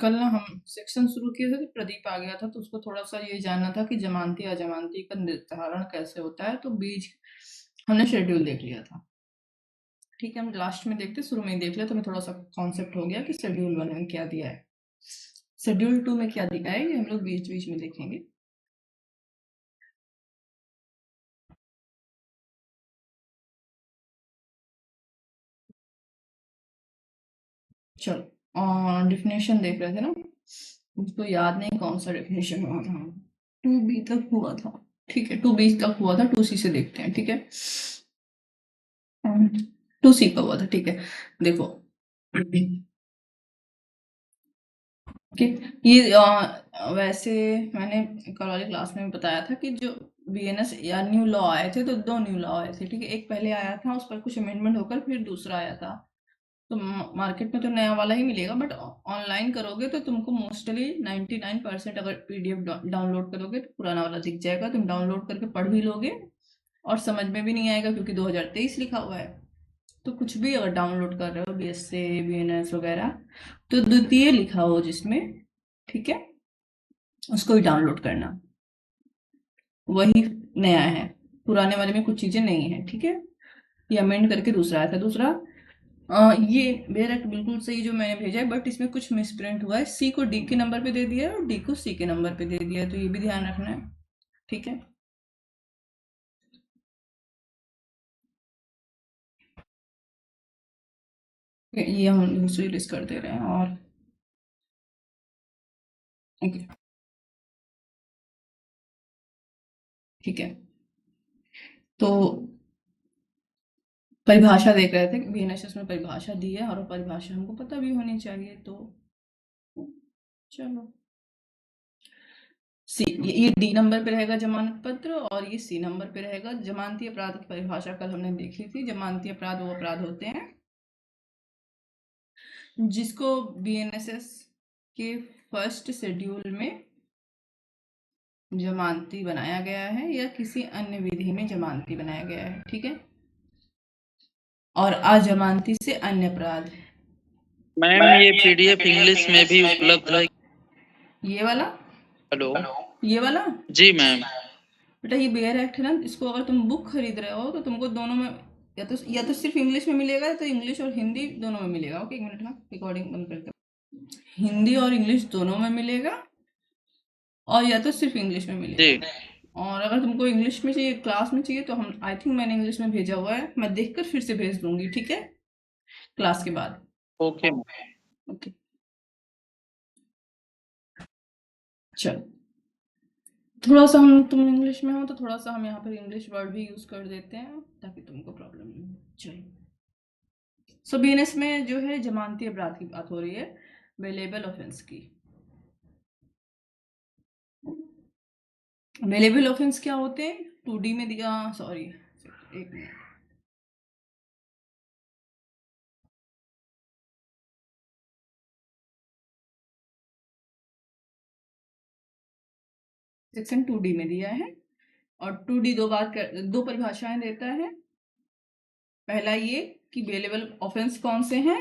कल ना हम सेक्शन शुरू किए थे तो प्रदीप आ गया था, तो उसको थोड़ा सा ये जानना था कि जमानती अजमानती का निर्धारण कैसे होता है। तो बीज हमने शेड्यूल देख लिया था। ठीक है, हम लास्ट में देखते, शुरू में ही देख लिया तो हमें थोड़ा सा कॉन्सेप्ट हो गया कि शेड्यूल 1 में क्या दिया है, शेड्यूल 2 में क्या दिया है, ये हम लोग बीच बीच में देखेंगे। चलो, डिफिनेशन देख रहे थे ना, मुझको याद नहीं कौन सा डेफिनेशन हुआ था। 2B तक हुआ था। ठीक है, 2B तक हुआ था, 2C से देखते हैं। ठीक है, 2C का हुआ था। ठीक है, देखो कि ये वैसे मैंने कल वाली क्लास में बताया था कि जो बीएनएस या न्यू लॉ आए थे, तो 2 न्यू लॉ आए थे। ठीक है, एक पहले आया था, उस पर कुछ अमेंडमेंट होकर फिर दूसरा आया था। तो मार्केट में तो नया वाला ही मिलेगा, बट ऑनलाइन करोगे तो तुमको मोस्टली 99% अगर पीडीएफ डाउनलोड करोगे तो पुराना वाला दिख जाएगा। तुम डाउनलोड करके पढ़ भी लोगे और समझ में भी नहीं आएगा, क्योंकि 2023 लिखा हुआ है। तो कुछ भी अगर डाउनलोड कर रहे हो, बीएसए बीएनएस वगैरह, तो द्वितीय लिखा हो जिसमें, ठीक है, उसको भी डाउनलोड करना। वही नया है, पुराने वाले में कुछ चीजें नहीं है। ठीक है, ये अमेंड करके दूसरा आया था। दूसरा ये बेरेक्ट बिल्कुल सही जो मैंने भेजा है, बट इसमें कुछ मिसप्रिंट हुआ है। सी को डी के नंबर पे दे दिया है और डी को सी के नंबर पे दे दिया है, तो ये भी ध्यान रखना है। ठीक है, ये हम दूसरी लिस्ट कर दे रहे हैं। और ओके, ठीक है, तो परिभाषा देख रहे थे, बीएनएसएस में परिभाषा दी है और परिभाषा हमको पता भी होनी चाहिए। तो चलो, सी, ये डी नंबर पे रहेगा जमानत पत्र, और ये सी नंबर पे रहेगा जमानती अपराध की परिभाषा। कल हमने देखी थी, जमानती अपराध वो अपराध होते हैं जिसको बीएनएसएस के फर्स्ट शेड्यूल में जमानती बनाया गया है या किसी अन्य विधि में जमानती बनाया गया है। ठीक है, और अजमानती से अन्य अपराध। मैम ये पीडीएफ इंग्लिश में भी उपलब्ध है। ये वाला, हेलो। ये वाला जी मैम। बेटा, ये बेयर एक्ट है ना, इसको अगर तुम बुक खरीद रहे हो तो तुमको दोनों में या तो सिर्फ इंग्लिश में मिलेगा, या तो इंग्लिश और हिंदी दोनों में मिलेगा। ओके, एक मिनट ना, रिकॉर्डिंग बंद करते हैं। हिंदी और इंग्लिश दोनों में मिलेगा, और या तो सिर्फ इंग्लिश में मिलेगा। जी और अगर तुमको इंग्लिश में चाहिए, क्लास में चाहिए, तो हम आई थिंक मैंने इंग्लिश में भेजा हुआ है, मैं देखकर फिर से भेज दूंगी। ठीक है, क्लास के बाद। Okay ma'am. ओके, चलो, थोड़ा सा हम, तुम इंग्लिश में हो तो थोड़ा सा हम यहाँ पर इंग्लिश वर्ड भी यूज कर देते हैं ताकि तुमको प्रॉब्लम नहीं हो। चलो, सो बीएनएस में जो है जमानती अपराध की बात हो रही है, बेलेबल ऑफेंस की। बेलेबल ऑफेंस क्या होते हैं, 2D में दिया, सॉरी एक मिनट, सेक्शन 2D में दिया है। और 2D दो परिभाषाएं देता है। पहला ये कि बेलेबल ऑफेंस कौन से हैं,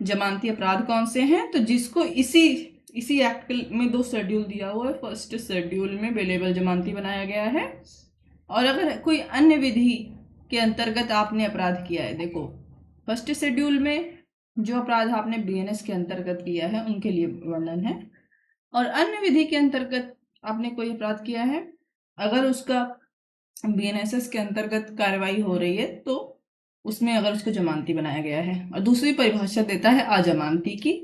जमानती अपराध कौन से हैं। तो जिसको इसी इसी एक्ट में 2 शेड्यूल दिया हुआ है, फर्स्ट शेड्यूल में बेलेबल जमानती बनाया गया है। और अगर कोई अन्य विधि के अंतर्गत आपने अपराध किया है, देखो फर्स्ट शेड्यूल में जो अपराध आपने बीएनएस के अंतर्गत किया है उनके लिए वर्णन है, और अन्य विधि के अंतर्गत आपने कोई अपराध किया है, अगर उसका बीएनएसएस के अंतर्गत कार्रवाई हो रही है, तो उसमें अगर उसको जमानती बनाया गया है। और दूसरी परिभाषा देता है अजमानती की,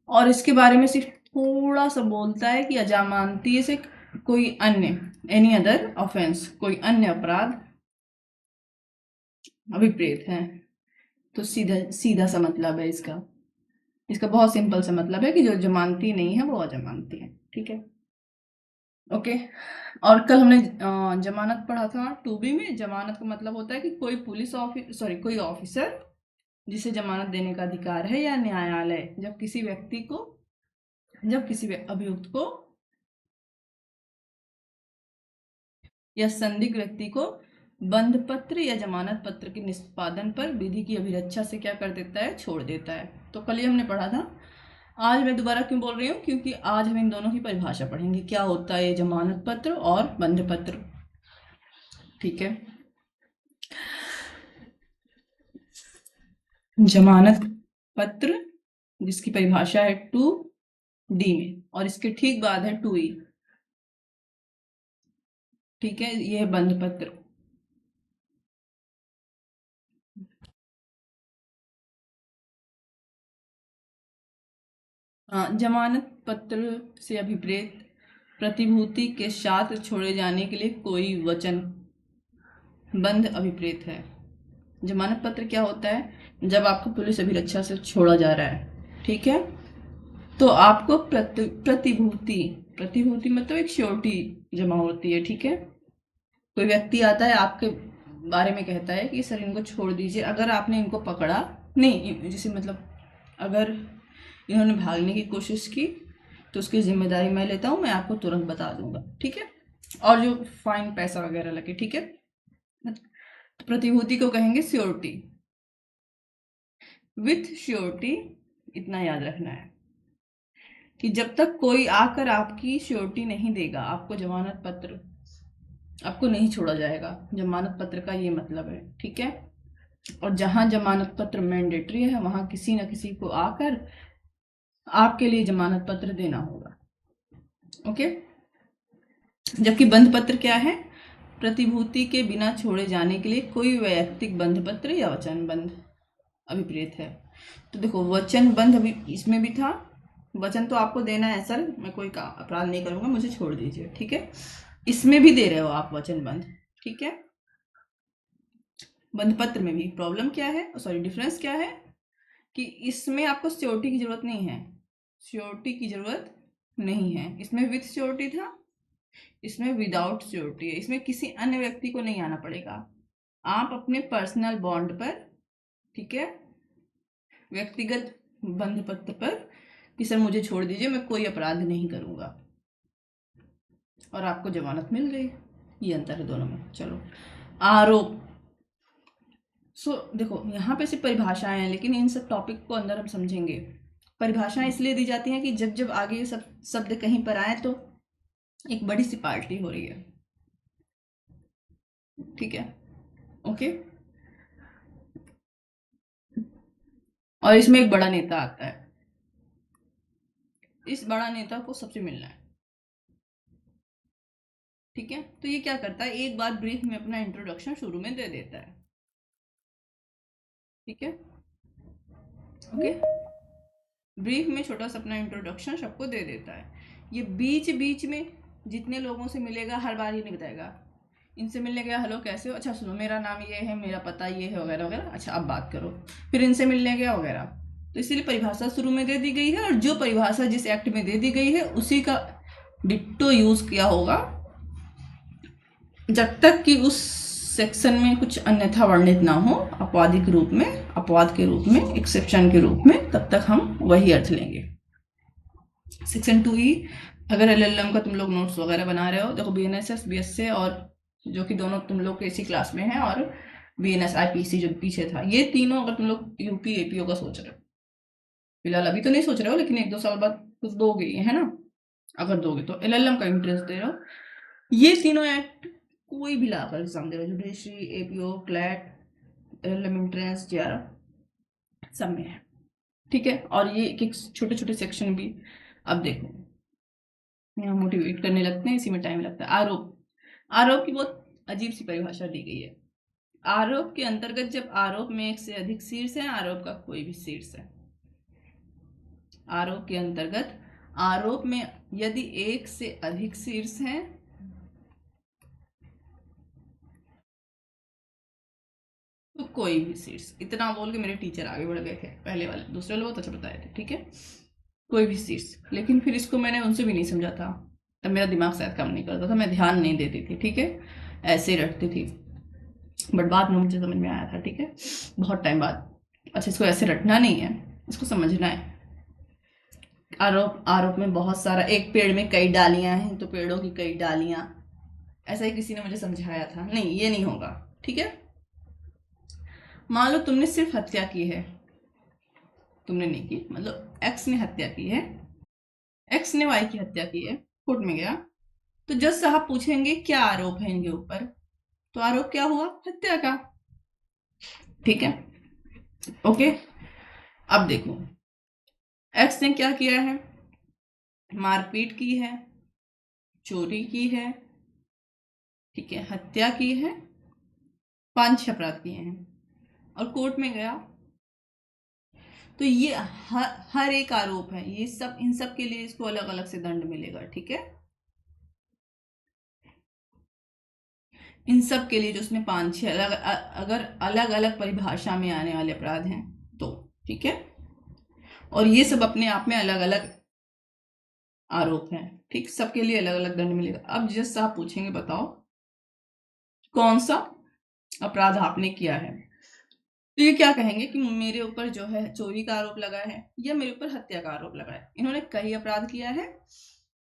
और इसके बारे में सिर्फ थोड़ा सा बोलता है कि अजमानती से कोई अन्य, एनी अदर ऑफेंस, कोई अन्य अपराध अभिप्रेत है। तो सीधा सीधा सा मतलब है इसका, इसका बहुत सिंपल सा मतलब है कि जो जमानती नहीं है वो अजमानती है। ठीक है, ओके। और कल हमने जमानत पढ़ा था 2B में। जमानत का मतलब होता है कि कोई पुलिस ऑफिस, सॉरी, कोई ऑफिसर जिसे जमानत देने का अधिकार है, या न्यायालय जब किसी अभियुक्त को या संदिग्ध व्यक्ति को बंध पत्र या जमानत पत्र के निष्पादन पर विधि की अभिरक्षा से क्या कर देता है, छोड़ देता है। तो कल ही हमने पढ़ा था आज मैं दोबारा क्यों बोल रही हूँ, क्योंकि आज हम इन दोनों की परिभाषा पढ़ेंगे, क्या होता है ये जमानत पत्र और बंध पत्र। ठीक है, जमानत पत्र जिसकी परिभाषा है 2D में, और इसके ठीक बाद है 2E। ठीक है, ये है बंध पत्र। जमानत पत्र से अभिप्रेत प्रतिभूति के साथ छोड़े जाने के लिए कोई वचन बंध अभिप्रेत है। जमानत पत्र क्या होता है, जब आपको पुलिस अभिरक्षा से छोड़ा जा रहा है, ठीक है, तो आपको प्रतिभूति प्रतिभूति मतलब एक श्योरिटी जमा होती है। ठीक है, कोई व्यक्ति आता है आपके बारे में कहता है कि सर इनको छोड़ दीजिए, अगर आपने इनको पकड़ा नहीं, जैसे मतलब अगर इन्होंने भागने की कोशिश की तो उसकी जिम्मेदारी मैं लेता हूँ, मैं आपको तुरंत बता दूंगा। ठीक है, और जो फाइन पैसा वगैरह लगे। ठीक है, तो प्रतिभूति को कहेंगे श्योरिटी। विथ श्योरिटी इतना याद रखना है कि जब तक कोई आकर आपकी श्योरिटी नहीं देगा, आपको जमानत पत्र, आपको नहीं छोड़ा जाएगा। जमानत पत्र का ये मतलब है। ठीक है, और जहां जमानत पत्र मैंडेटरी है वहां किसी न किसी को आकर आपके लिए जमानत पत्र देना होगा। ओके, जबकि बंध पत्र क्या है, प्रतिभूति के बिना छोड़े जाने के लिए कोई वैयक्तिक बंध पत्र या वचन बंध अभिप्रेत है। तो देखो, वचन बंध अभी इसमें भी था, वचन तो आपको देना है सर मैं कोई अपराध नहीं करूंगा, मुझे छोड़ दीजिए। ठीक है, इसमें भी दे रहे हो आप वचन बंध। ठीक है, बंध पत्र में भी प्रॉब्लम क्या है, सॉरी डिफरेंस क्या है, कि इसमें आपको श्योरिटी की जरूरत नहीं है, श्योरिटी की जरूरत नहीं है। इसमें विथ श्योरिटी था, इसमें विदाउट श्योरिटी है। इसमें किसी अन्य व्यक्ति को नहीं आना पड़ेगा, आप अपने पर्सनल बॉन्ड पर, ठीक है, व्यक्तिगत बंध पत्र पर कि सर मुझे छोड़ दीजिए, मैं कोई अपराध नहीं करूंगा, और आपको जमानत मिल गई। ये अंतर है दोनों में। चलो, आरोप। देखो यहाँ पे सिर्फ परिभाषाएं हैं, लेकिन इन सब टॉपिक को अंदर हम समझेंगे। परिभाषाएं इसलिए दी जाती हैं कि जब जब आगे ये सब शब्द कहीं पर आए तो एक बड़ी सी पार्टी हो रही है। ठीक है, ओके, और इसमें एक बड़ा नेता आता है, इस बड़ा नेता को सबसे मिलना है। ठीक है, तो ये क्या करता है, एक बार ब्रीफ में अपना इंट्रोडक्शन शुरू में दे देता है। ठीक है, ओके, ब्रीफ में छोटा सा अपना इंट्रोडक्शन सबको दे देता है। ये बीच बीच में जितने लोगों से मिलेगा हर बार ये नहीं बताएगा, इनसे मिलने गया, हेलो कैसे हो, अच्छा सुनो मेरा नाम ये है, मेरा पता ये है, वगैरह वगैरह, अच्छा अब बात करो, फिर इनसे मिलने गया वगैरह। तो इसीलिए परिभाषा शुरू में दे दी गई है, और जो परिभाषा जिस एक्ट में दे दी गई है उसी का डिट्टो यूज किया होगा, जब तक कि उस सेक्शन में कुछ अन्यथा वर्णित ना हो, अपवादिक रूप में, अपवाद के रूप में, एक्सेप्शन के रूप में, तब तक हम वही अर्थ लेंगे। सेक्शन 2E, अगर LLM का तुम लोग नोट्स वगैरह बना रहे हो, देखो BNSS BSA और जो कि दोनों तुम लोग के इसी क्लास में है, और BNS IPC जो पीछे था, ये तीनों अगर तुम लोग UP APO का सोच रहे हो, फिलहाल अभी तो नहीं सोच रहे हो, लेकिन 1-2 साल बाद कुछ दोगे, है ना, अगर दोगे तो LLM का इंटरेस्ट दे रहे हो, ये तीनों एक्ट कोई भी लाकर एग्जाम दे रहे हो, judiciary, APO, CLAT, LLM entrance, JR, सब में है। ठीक है, और ये एक एक छोटे छोटे सेक्शन भी अब देखो यहाँ मोटिवेट करने लगते हैं, इसी में टाइम लगता है। आरोप, आरोप की बहुत अजीब सी परिभाषा दी गई है। आरोप के अंतर्गत जब आरोप में एक से अधिक शीर्ष है, आरोप का कोई भी शीर्ष है, आरोप के अंतर्गत आरोप में यदि एक से अधिक शीर्ष है तो कोई भी शीर्ष, इतना बोल के मेरे टीचर आगे बढ़ गए थे, पहले वाले, दूसरे लोग बहुत अच्छा बताए थे। ठीक है, कोई भी शीर्ष, लेकिन फिर इसको मैंने उनसे भी नहीं समझा था, तब मेरा दिमाग शायद काम नहीं करता था, मैं ध्यान नहीं देती थी। ठीक है, ऐसे रटती थी, बट बाद में मुझे समझ में आया था। ठीक है, बहुत टाइम बाद, अच्छा इसको ऐसे रटना नहीं है, इसको समझना है। आरोप, आरोप में बहुत सारा, एक पेड़ में कई डालियां हैं तो पेड़ों की कई डालियां, ऐसा ही किसी ने मुझे समझाया था, नहीं ये नहीं होगा। ठीक है, मान लो तुमने सिर्फ हत्या की है, तुमने नहीं की, मतलब एक्स ने हत्या की है, एक्स ने वाई की हत्या की है, कोर्ट में गया तो जज साहब पूछेंगे क्या आरोप है इनके ऊपर, तो आरोप क्या हुआ, हत्या का। ठीक है, ओके। अब देखो एक्स ने क्या किया है, मारपीट की है, चोरी की है, ठीक है, हत्या की है, 5 अपराध किए हैं, और कोर्ट में गया तो ये हर एक आरोप है, ये सब, इन सब के लिए इसको अलग अलग से दंड मिलेगा। ठीक है, इन सब के लिए जो उसने 5-6 अगर अलग अलग परिभाषा में आने वाले अपराध हैं तो, ठीक है, और ये सब अपने आप में अलग अलग आरोप हैं। ठीक, सबके लिए अलग अलग दंड मिलेगा। अब जज साहब पूछेंगे बताओ कौन सा अपराध आपने किया है, तो ये क्या कहेंगे कि मेरे ऊपर जो है चोरी का आरोप लगा है या मेरे ऊपर हत्या का आरोप लगा है। इन्होंने कई अपराध किया है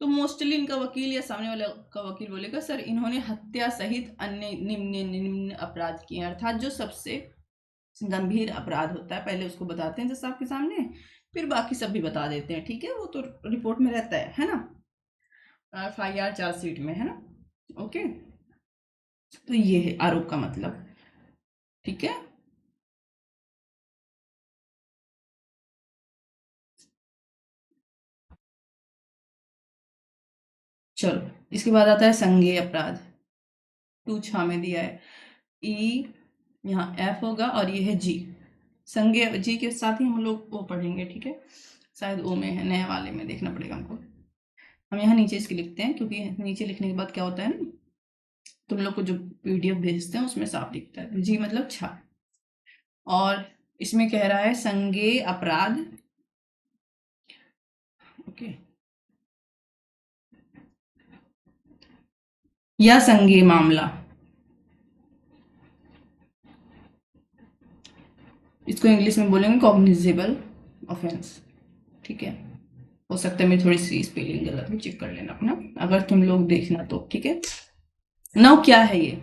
तो मोस्टली इनका वकील या सामने वाले का वकील बोलेगा सर इन्होंने हत्या सहित अन्य निम्न निम्न अपराध किए हैं, अर्थात जो सबसे गंभीर अपराध होता है पहले उसको बताते हैं जज साहब के सामने, फिर बाकी सब भी बता देते हैं। ठीक है, वो तो रिपोर्ट में रहता है ना, FIR चार्जशीट में, है ना। ओके, तो ये है आरोप का मतलब। ठीक है, चलो इसके बाद आता है संज्ञेय अपराध। 2 में दिया है ई, यहाँ एफ होगा और ये है जी। संज्ञेय जी के साथ ही हम लोग ओ पढ़ेंगे। ठीक है, शायद ओ में है, नए वाले में देखना पड़ेगा हमको। हम यहाँ नीचे इसके लिखते हैं क्योंकि नीचे लिखने के बाद क्या होता है ना, तुम लोग को जो PDF भेजते हैं उसमें साफ दिखता है। जी मतलब छा, और इसमें कह रहा है संज्ञेय अपराध। ओके, या संज्ञेय मामला, इसको इंग्लिश में बोलेंगे कॉग्निजेबल ऑफेंस। ठीक है, हो सकता है मेरी थोड़ी सी स्पेलिंग गलत हो, चेक कर लेना अपना अगर तुम लोग देखना तो। ठीक है, नाउ क्या है ये,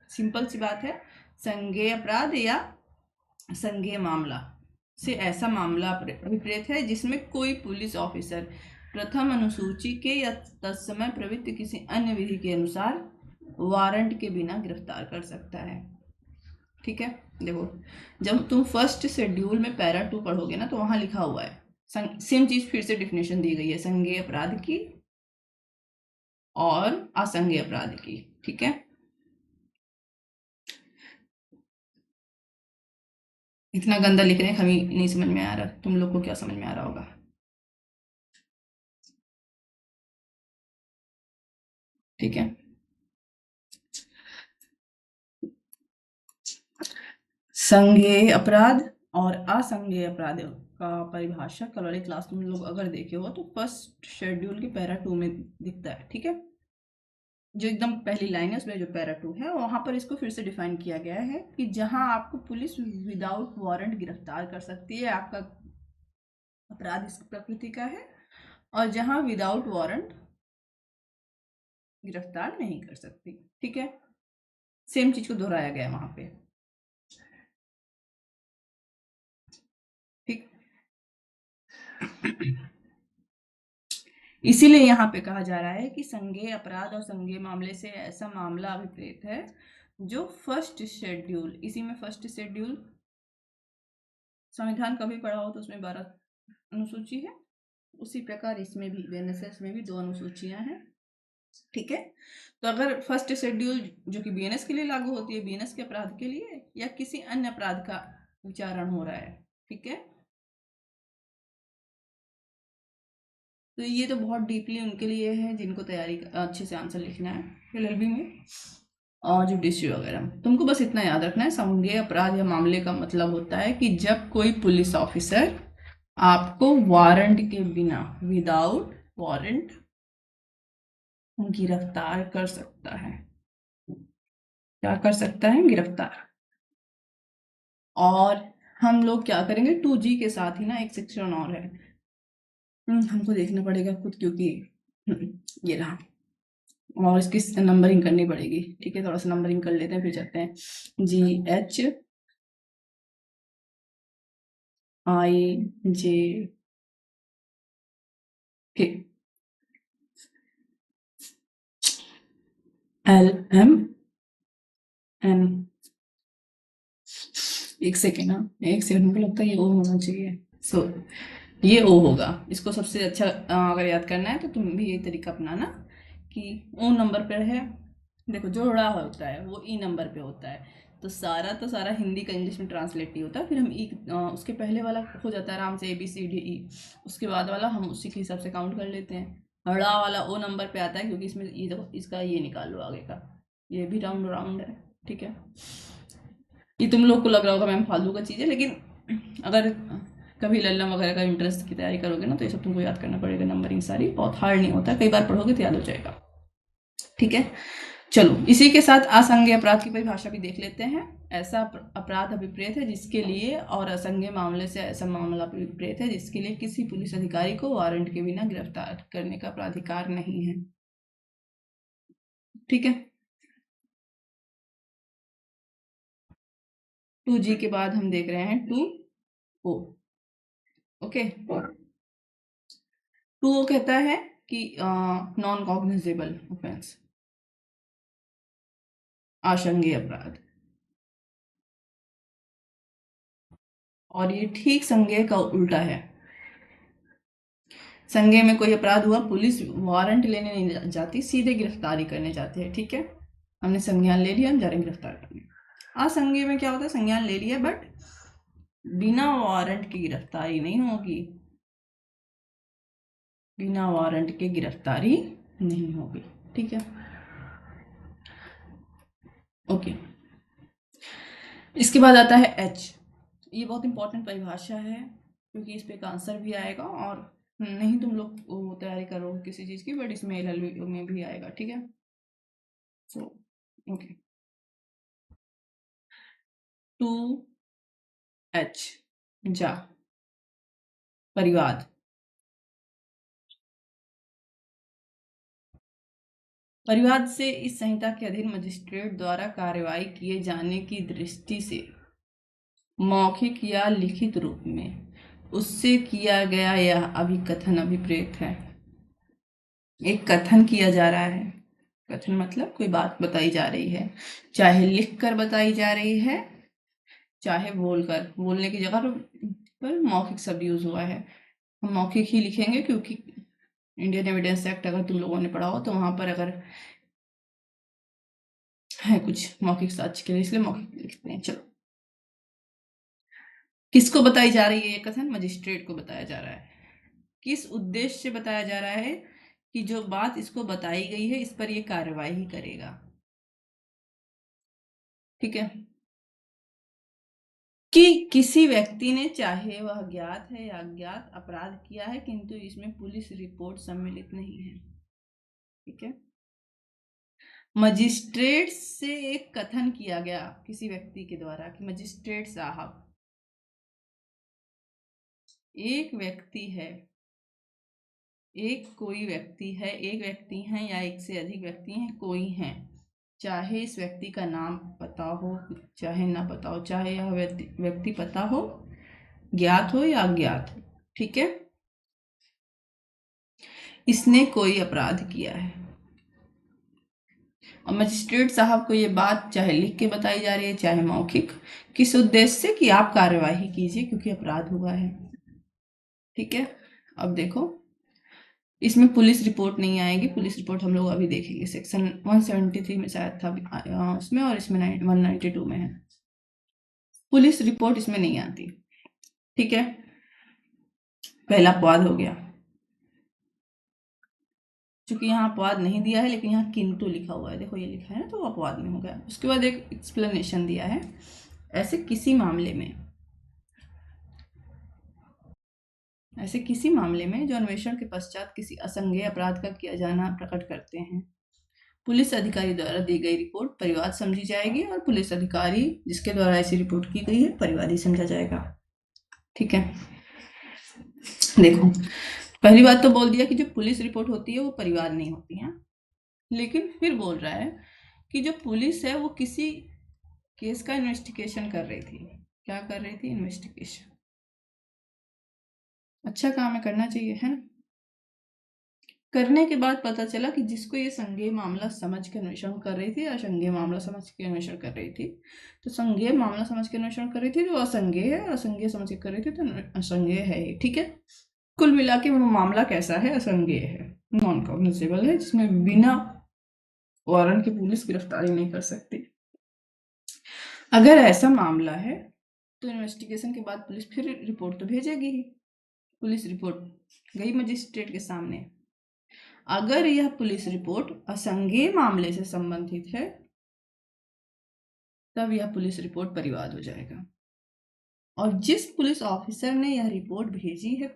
सिंपल सी बात है, संज्ञेय अपराध या संज्ञेय मामला से ऐसा मामला अभिप्रेत है जिसमें कोई पुलिस ऑफिसर प्रथम अनुसूची के या तत्समय प्रवृत्त किसी अन्य विधि के अनुसार वारंट के बिना गिरफ्तार कर सकता है। ठीक है, देखो जब तुम फर्स्ट शेड्यूल में पैरा 2 पढ़ोगे ना तो वहां लिखा हुआ है सेम चीज, फिर से डिफिनेशन दी गई है संज्ञेय अपराध की और असंज्ञेय अपराध की। ठीक है, इतना गंदा लिख रहे हैं, हमें नहीं समझ में आ रहा, तुम लोग को क्या समझ में आ रहा होगा। ठीक है, संज्ञेय अपराध और असंज्ञेय अपराध का परिभाषा कल वाली क्लास तुम लोग अगर देखे हो तो फर्स्ट शेड्यूल के पैरा 2 में दिखता है। ठीक है, जो एकदम पहली लाइन है उसमें जो पैरा 2 है वहां पर इसको फिर से डिफाइन किया गया है कि जहां आपको पुलिस विदाउट वारंट गिरफ्तार कर सकती है, आपका अपराध इस प्रकृति का है, और जहां विदाउट वारंट गिरफ्तार नहीं कर सकती। ठीक है, सेम चीज को दोहराया गया वहां पे। ठीक, इसीलिए यहाँ पे कहा जा रहा है कि संज्ञेय अपराध और संज्ञेय मामले से ऐसा मामला अभिप्रेत है जो फर्स्ट शेड्यूल, इसी में फर्स्ट शेड्यूल संविधान का भी पढ़ा हो तो उसमें 12 अनुसूची है, उसी प्रकार इसमें भी BNSS में भी 2 अनुसूचियां हैं। ठीक है, तो अगर फर्स्ट शेड्यूल जो कि BNS के लिए लागू होती है, BNS के अपराध के लिए या किसी अन्य अपराध का विचारण हो रहा है, ठीक है, तो ये तो बहुत डीपली उनके लिए है जिनको तैयारी अच्छे से आंसर लिखना है LLB में और जुडिशरी वगैरह में। तुमको बस इतना याद रखना है, संज्ञेय अपराध या मामले का मतलब होता है कि जब कोई पुलिस ऑफिसर आपको वारंट के बिना, विदाउट वारंट, गिरफ्तार कर सकता है। क्या कर सकता है, गिरफ्तार। और हम लोग क्या करेंगे 2G के साथ ही ना एक सेक्शन और है, हमको देखना पड़ेगा खुद क्योंकि ये रहा, और इसकी नंबरिंग करनी पड़ेगी। ठीक है, थोड़ा सा नंबरिंग कर लेते हैं फिर चलते हैं। GH IJK LMN। एक सेकेंड, एक सेकेंड, मुझे लगता है ये ओ होना चाहिए। ये ओ होगा। इसको सबसे अच्छा अगर याद करना है तो तुम भी यही तरीका अपनाना कि ओ नंबर पर है। देखो जोड़ा होता है वो ई नंबर पे होता है, तो सारा हिंदी का इंग्लिश में ट्रांसलेट नहीं होता। फिर हम ई उसके पहले वाला हो जाता है आराम से ABCDE, उसके बाद वाला हम उसी के हिसाब से काउंट कर लेते हैं। हड़ा वाला ओ नंबर पे आता है क्योंकि इसमें ये देखो, इसका ये निकाल लो आगे का, ये भी राउंड राउंड है। ठीक है, ये तुम लोग को लग रहा होगा मैम फालतू का चीज़ है, लेकिन अगर कभी लल्लम वगैरह का इंटरेस्ट की तैयारी करोगे ना तो ये सब तुमको याद करना पड़ेगा। नंबरिंग सारी बहुत हार्ड नहीं होता, कई बार पढ़ोगे तो याद हो जाएगा। ठीक है, चलो इसी के साथ असंज्ञेय अपराध की परिभाषा भी देख लेते हैं। ऐसा अपराध अभिप्रेत है जिसके लिए, और असंज्ञेय मामले से ऐसा मामला अभिप्रेत है जिसके लिए किसी पुलिस अधिकारी को वारंट के बिना गिरफ्तार करने का प्राधिकार नहीं है। ठीक है, 2G के बाद हम देख रहे हैं 2O। ओके, 2O कहता है कि नॉन कॉग्निजेबल ऑफेंस, आशंकीय अपराध, और ये ठीक संज्ञेय का उल्टा है। संज्ञेय में कोई अपराध हुआ, पुलिस वारंट लेने नहीं जाती, सीधे गिरफ्तारी करने जाती है। ठीक है, हमने संज्ञान ले लिया, हम जा रहे हैं गिरफ्तार करने। असंज्ञेय में क्या होता है, संज्ञान ले लिया बट बिना वारंट की गिरफ्तारी नहीं होगी, बिना वारंट के गिरफ्तारी नहीं होगी। ठीक है, ओके। इसके बाद आता है H। ये बहुत इंपॉर्टेंट परिभाषा है क्योंकि इस पे एक आंसर भी आएगा, और नहीं तुम लोग वो तैयारी करो किसी चीज़ की, बट इसमें LLB में भी आएगा। ठीक है, सो ओके, 2H जा, परिवाद। परिवाद से इस संहिता के अधीन मजिस्ट्रेट द्वारा कार्यवाही किए जाने की दृष्टि से मौखिक या लिखित रूप में उससे किया गया यह अभिकथन अभिप्रेत है। एक कथन किया जा रहा है, कथन मतलब कोई बात बताई जा रही है, चाहे लिख कर बताई जा रही है चाहे बोलकर, बोलने की जगह पर मौखिक शब्द यूज हुआ है। हम मौखिक ही लिखेंगे क्योंकि इंडियन एविडेंस एक्ट अगर तुम लोगों ने पढ़ा हो तो वहां पर अगर है कुछ मौखिक साक्ष्य के लिए, इसलिए मौखिक लिखते हैं। चलो, किसको बताई जा रही है ये कथन, मजिस्ट्रेट को बताया जा रहा है। किस उद्देश्य से बताया जा रहा है, कि जो बात इसको बताई गई है इस पर ये कार्यवाही करेगा। ठीक है, कि किसी व्यक्ति ने, चाहे वह ज्ञात है या अज्ञात, अपराध किया है किंतु इसमें पुलिस रिपोर्ट सम्मिलित नहीं है। ठीक है, मजिस्ट्रेट से एक कथन किया गया किसी व्यक्ति के द्वारा कि मजिस्ट्रेट साहब, एक व्यक्ति है, एक कोई व्यक्ति है, एक व्यक्ति है या एक से अधिक व्यक्ति हैं, कोई हैं, चाहे इस व्यक्ति का नाम पता हो चाहे ना पता हो, चाहे यह व्यक्ति पता हो, ज्ञात हो या अज्ञात हो। ठीक है, इसने कोई अपराध किया है और मजिस्ट्रेट साहब को ये बात चाहे लिख के बताई जा रही है चाहे मौखिक, किस उद्देश्य से, कि आप कार्यवाही कीजिए क्योंकि अपराध हुआ है। ठीक है, अब देखो इसमें पुलिस रिपोर्ट नहीं आएगी, पुलिस रिपोर्ट हम लोग अभी देखेंगे, सेक्शन 173 में शायद था उसमें, और इसमें 192 में है, पुलिस रिपोर्ट इसमें नहीं आती। ठीक है, पहला अपवाद हो गया, चूंकि यहाँ अपवाद नहीं दिया है लेकिन यहाँ किंतु लिखा हुआ है, देखो ये लिखा है ना, तो अपवाद में हो गया। उसके बाद एक एक्सप्लेनेशन दिया है, ऐसे किसी मामले में जो अन्वेषण के पश्चात किसी असंज्ञेय अपराध का किया जाना प्रकट करते हैं, पुलिस अधिकारी द्वारा दी गई रिपोर्ट परिवाद समझी जाएगी और पुलिस अधिकारी जिसके द्वारा ऐसी रिपोर्ट की गई है परिवादी समझा जाएगा। ठीक है, देखो पहली बात तो बोल दिया कि जो पुलिस रिपोर्ट होती है वो परिवाद नहीं होती है, लेकिन फिर बोल रहा है कि जो पुलिस है वो किसी केस का इन्वेस्टिगेशन कर रही थी। क्या कर रही थी, इन्वेस्टिगेशन। अच्छा काम है, करना चाहिए, है ना। करने के बाद पता चला कि जिसको ये संज्ञेय मामला समझ के अन्वेषण कर रही थी, असंज्ञेय मामला समझ के अन्वेषण कर रही थी, तो संज्ञेय मामला समझ के अन्वेषण कर रही थी तो असंज्ञेय है, असंज्ञेय समझ के कर रही थी तो असंज्ञेय है ये, ठीक है। कुल मिला के वो मामला कैसा है, असंज्ञेय है, नॉन कॉग्निजेबल है, जिसमें बिना वारंट की पुलिस गिरफ्तारी नहीं कर सकती। अगर ऐसा मामला है तो इन्वेस्टिगेशन के बाद पुलिस फिर रिपोर्ट तो भेजेगी ही। पुलिस रिपोर्ट गई मजिस्ट्रेट के सामने। अगर यह पुलिस रिपोर्ट असंज्ञेय मामले से संबंधित है तब यह पुलिस रिपोर्ट परिवाद हो जाएगा, और जिस पुलिस ऑफिसर ने यह रिपोर्ट भेजी है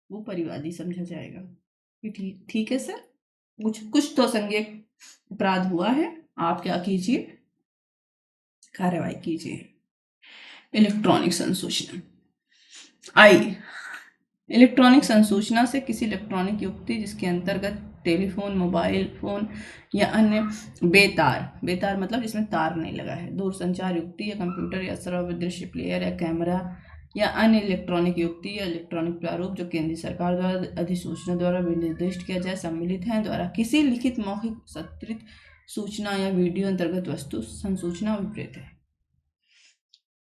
वो परिवादी समझा जाएगा। ठीक ठीक है सर, कुछ तो असंज्ञेय अपराध हुआ है, आप क्या कीजिए, कार्रवाई कीजिए। इलेक्ट्रॉनिक संसूचना। आई, इलेक्ट्रॉनिक संसूचना से किसी इलेक्ट्रॉनिक युक्ति जिसके अंतर्गत टेलीफोन, मोबाइल फोन या अन्य बेतार मतलब जिसमें तार नहीं लगा है, दूरसंचार युक्ति या कंप्यूटर या श्रव्य दृश्य प्लेयर या कैमरा या अन्य इलेक्ट्रॉनिक युक्ति या इलेक्ट्रॉनिक प्रारूप जो केंद्रीय सरकार द्वारा अधिसूचना द्वारा निर्दिष्ट किया जाए सम्मिलित है द्वारा किसी लिखित, मौखिक, सत्रित सूचना या वीडियो अंतर्गत वस्तु संसूचना विपरीत है,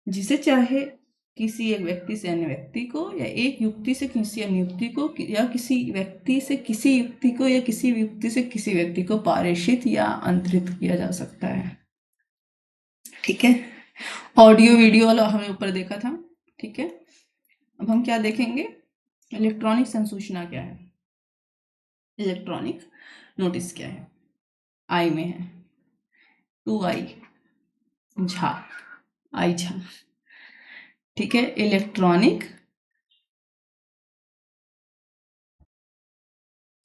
जिसे चाहे किसी एक व्यक्ति से अन्य व्यक्ति को या एक युक्ति से किसी अन्य युक्ति को या किसी व्यक्ति से किसी युक्ति को या किसी युक्ति से किसी व्यक्ति को पारेषित या अंतरित किया जा सकता है, ठीक है। ऑडियो वीडियो वाला हमने ऊपर देखा था, ठीक है। अब हम क्या देखेंगे, इलेक्ट्रॉनिक संसूचना क्या है, इलेक्ट्रॉनिक नोटिस क्या है। आई में है 2I झा, आई झा, ठीक है। इलेक्ट्रॉनिक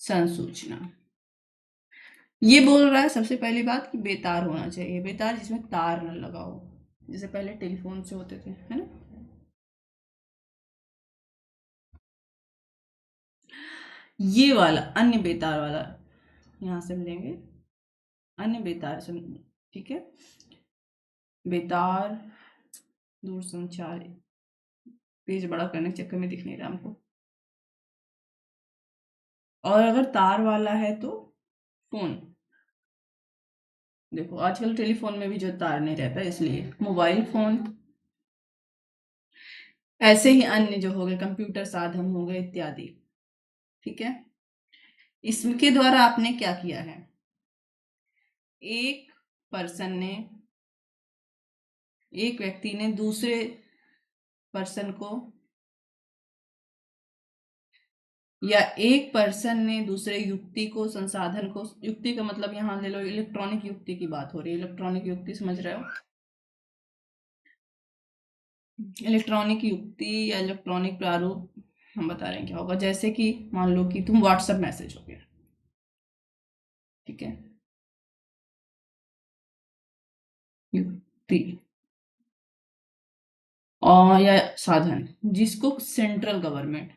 संसूचना ये बोल रहा है सबसे पहली बात कि बेतार होना चाहिए, बेतार जिसमें तार न लगा हो, जैसे पहले टेलीफोन से होते थे, है ना। ये वाला अन्य बेतार वाला यहां से मिलेंगे, अन्य बेतार से, ठीक है। बेतार दूरसंचार, पेज बड़ा करने के चक्कर में दिख नहीं रहा हमको। और अगर तार वाला है तो फोन, देखो आजकल टेलीफोन में भी जो तार नहीं रहता, इसलिए मोबाइल फोन, ऐसे ही अन्य जो हो गए कंप्यूटर साधन हो गए इत्यादि, ठीक है। इसके द्वारा आपने क्या किया है, एक पर्सन ने, एक व्यक्ति ने दूसरे पर्सन को, या एक पर्सन ने दूसरे युक्ति को, संसाधन को, युक्ति का मतलब यहां ले लो इलेक्ट्रॉनिक युक्ति की बात हो रही है, इलेक्ट्रॉनिक युक्ति समझ रहे हो, इलेक्ट्रॉनिक युक्ति या इलेक्ट्रॉनिक प्रारूप हम बता रहे हैं क्या होगा। जैसे कि मान लो कि तुम व्हाट्सएप मैसेज हो गया, ठीक है, युक्ति और या साधन जिसको सेंट्रल गवर्नमेंट,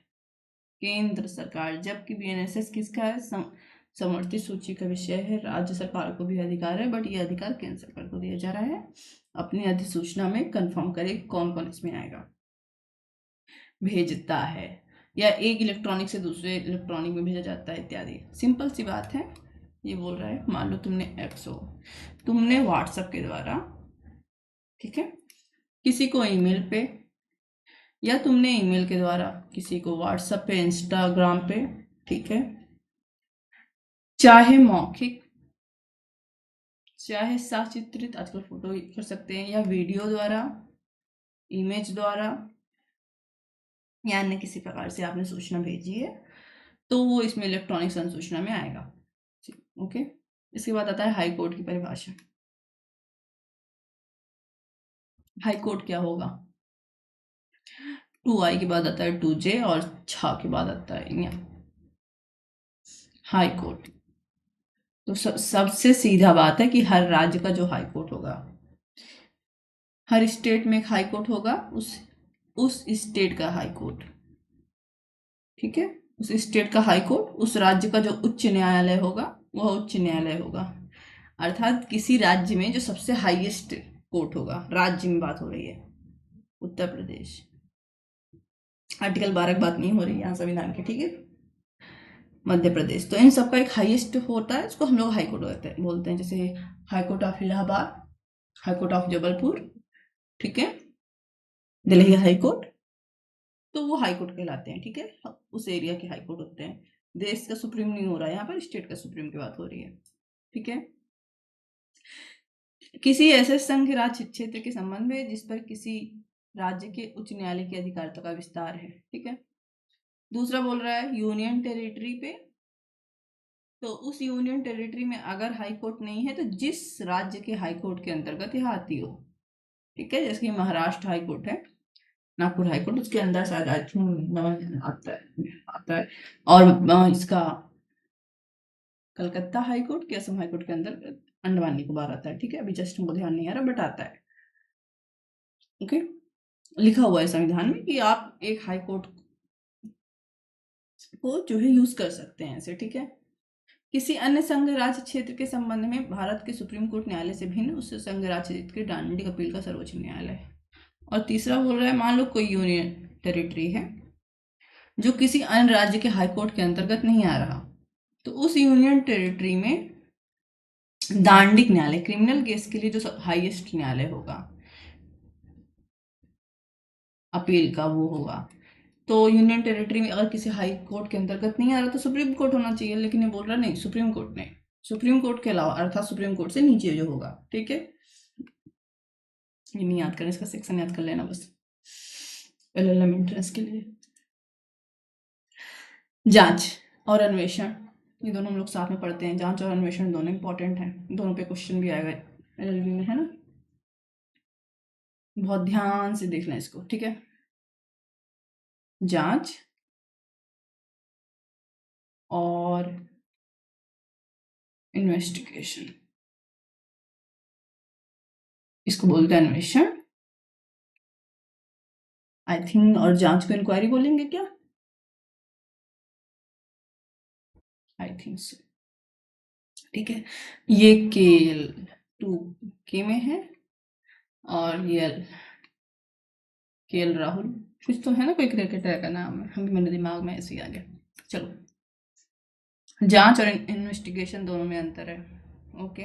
केंद्र सरकार, जबकि बीएनएसएस किसका है, समर्थित सूची का विषय है, राज्य सरकार को भी अधिकार है, बट ये अधिकार केंद्र सरकार को दिया जा रहा है। अपनी अधिसूचना में कंफर्म करे कौन कौन इसमें आएगा, भेजता है या एक इलेक्ट्रॉनिक से दूसरे इलेक्ट्रॉनिक में भेजा जाता है इत्यादि। सिंपल सी बात है, ये बोल रहा है मान लो तुमने व्हाट्सएप के द्वारा, ठीक है, किसी को ईमेल पे, या तुमने ईमेल के द्वारा किसी को व्हाट्सएप पे, इंस्टाग्राम पे, ठीक है, चाहे मौखिक चाहे सचित्रित, आजकल फोटो कर सकते हैं, या वीडियो द्वारा, इमेज द्वारा या अन्य किसी प्रकार से आपने सूचना भेजी है तो वो इसमें इलेक्ट्रॉनिक संसूचना में आएगा, ओके। इसके बाद आता है हाई कोर्ट की परिभाषा। हाई कोर्ट क्या होगा, 2I के बाद आता है 2J और छा के बाद आता है हाई कोर्ट। तो सबसे सीधा बात है कि हर राज्य का जो हाई कोर्ट होगा, हर स्टेट में एक हाई कोर्ट होगा, उस स्टेट का हाई कोर्ट, ठीक है, उस स्टेट का हाई कोर्ट, उस राज्य का जो उच्च न्यायालय होगा वह उच्च न्यायालय होगा, अर्थात किसी राज्य में जो सबसे हाईएस्ट कोर्ट होगा, राज्य में बात हो रही है, उत्तर प्रदेश, आर्टिकल 12 की बात नहीं हो रही यहाँ संविधान की, ठीक है। मध्य प्रदेश, तो इन सबका एक हाईएस्ट होता है, इसको हम लोग हाई कोर्ट बोलते हैं, जैसे high court of Allahabad, high court of Jabalpur, ठीक है, दिल्ली हाई कोर्ट, तो वो हाई कोर्ट कहलाते हैं, ठीक है। उस एरिया के हाई कोर्ट होते हैं। देश का सुप्रीम नहीं हो रहा है यहाँ पर, स्टेट का सुप्रीम की बात हो रही है, ठीक है। किसी ऐसे संघ राज्य क्षेत्र के संबंध में जिस पर किसी राज्य के उच्च न्यायालय के अधिकारियों का विस्तार है, ठीक है। दूसरा बोल रहा है यूनियन टेरिटरी पे, तो उस यूनियन टेरिटरी में अगर हाई कोर्ट नहीं है तो जिस राज्य के हाई कोर्ट के अंतर्गत यह आती हो, ठीक है। जैसे कि महाराष्ट्र हाई कोर्ट है, नागपुर हाई कोर्ट, उसके अंदर शायद आई थिंक आता है। और इसका कलकत्ता हाई कोर्ट के, असम हाई कोर्ट के अंदर अंडमान निकोबार आता है, ठीक है। अभी जस्ट मुझे ध्यान नहीं आ रहा, बट आता है, ओके। लिखा हुआ है संविधान में कि आप एक हाई कोर्ट को जो है यूज कर सकते हैं ऐसे, ठीक है। किसी अन्य संघ राज्य क्षेत्र के संबंध में भारत के सुप्रीम कोर्ट न्यायालय से भिन्न उस संघ राज्य क्षेत्र के दांडिक अपील का सर्वोच्च न्यायालय है। और तीसरा बोल रहा है मान लो कोई यूनियन टेरिटरी है जो किसी अन्य राज्य के हाई कोर्ट के अंतर्गत नहीं आ रहा, तो उस यूनियन टेरिटरी में दांडिक न्यायालय, क्रिमिनल केस के लिए जो हाईएस्ट न्यायालय होगा अपील का, वो होगा। तो यूनियन टेरिटरी में अगर किसी हाई कोर्ट के अंतर्गत नहीं आ रहा तो सुप्रीम कोर्ट होना चाहिए, लेकिन ये बोल रहा नहीं, सुप्रीम कोर्ट नहीं, सुप्रीम कोर्ट के अलावा अर्थात सुप्रीम कोर्ट से नीचे जो होगा, ठीक है। ये नहीं याद करना, इसका सेक्शन याद कर लेना बस एलएलएम एंट्रेंस के लिए। जांच और अन्वेषण, ये दोनों हम लोग साथ में पढ़ते हैं। जांच और अन्वेषण दोनों इंपॉर्टेंट हैं, दोनों पे क्वेश्चन भी आएगा एलएलबी में, है ना। बहुत ध्यान से देखना इसको, ठीक है। जांच और इन्वेस्टिगेशन, इसको बोलते हैं अन्वेषण, आई थिंक। और जांच को इंक्वायरी बोलेंगे क्या, आई थिंक सो, ठीक है। ये केल 2 के में है, और ये केएल राहुल कुछ तो है ना, कोई क्रिकेटर का नाम है, हम मेरे दिमाग में ऐसे ही आ गया। चलो, जांच और इन्वेस्टिगेशन दोनों में अंतर है, ओके।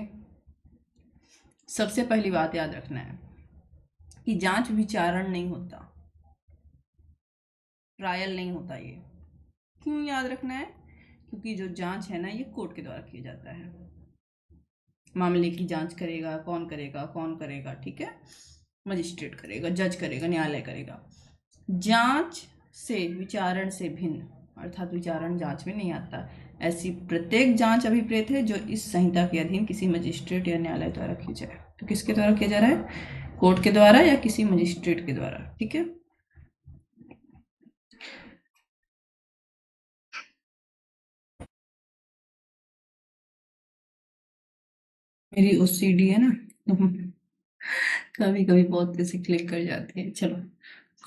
सबसे पहली बात याद रखना है कि जांच विचारण नहीं होता, ट्रायल नहीं होता। ये क्यों याद रखना है, क्योंकि जो जांच है ना ये कोर्ट के द्वारा किया जाता है। मामले की जांच करेगा कौन करेगा, ठीक है। मजिस्ट्रेट करेगा, जज करेगा, न्यायालय करेगा। जांच से विचारण से भिन्न, अर्थात विचारण जांच में नहीं आता। ऐसी प्रत्येक जांच अभिप्रेत है जो इस संहिता के अधीन किसी मजिस्ट्रेट या न्यायालय द्वारा की जाए। तो किसके द्वारा किया जा रहा है, कोर्ट के द्वारा या किसी मजिस्ट्रेट के द्वारा, ठीक है। मेरी ओसीडी है ना, कभी कभी बहुत ऐसे क्लिक कर जाती है। चलो,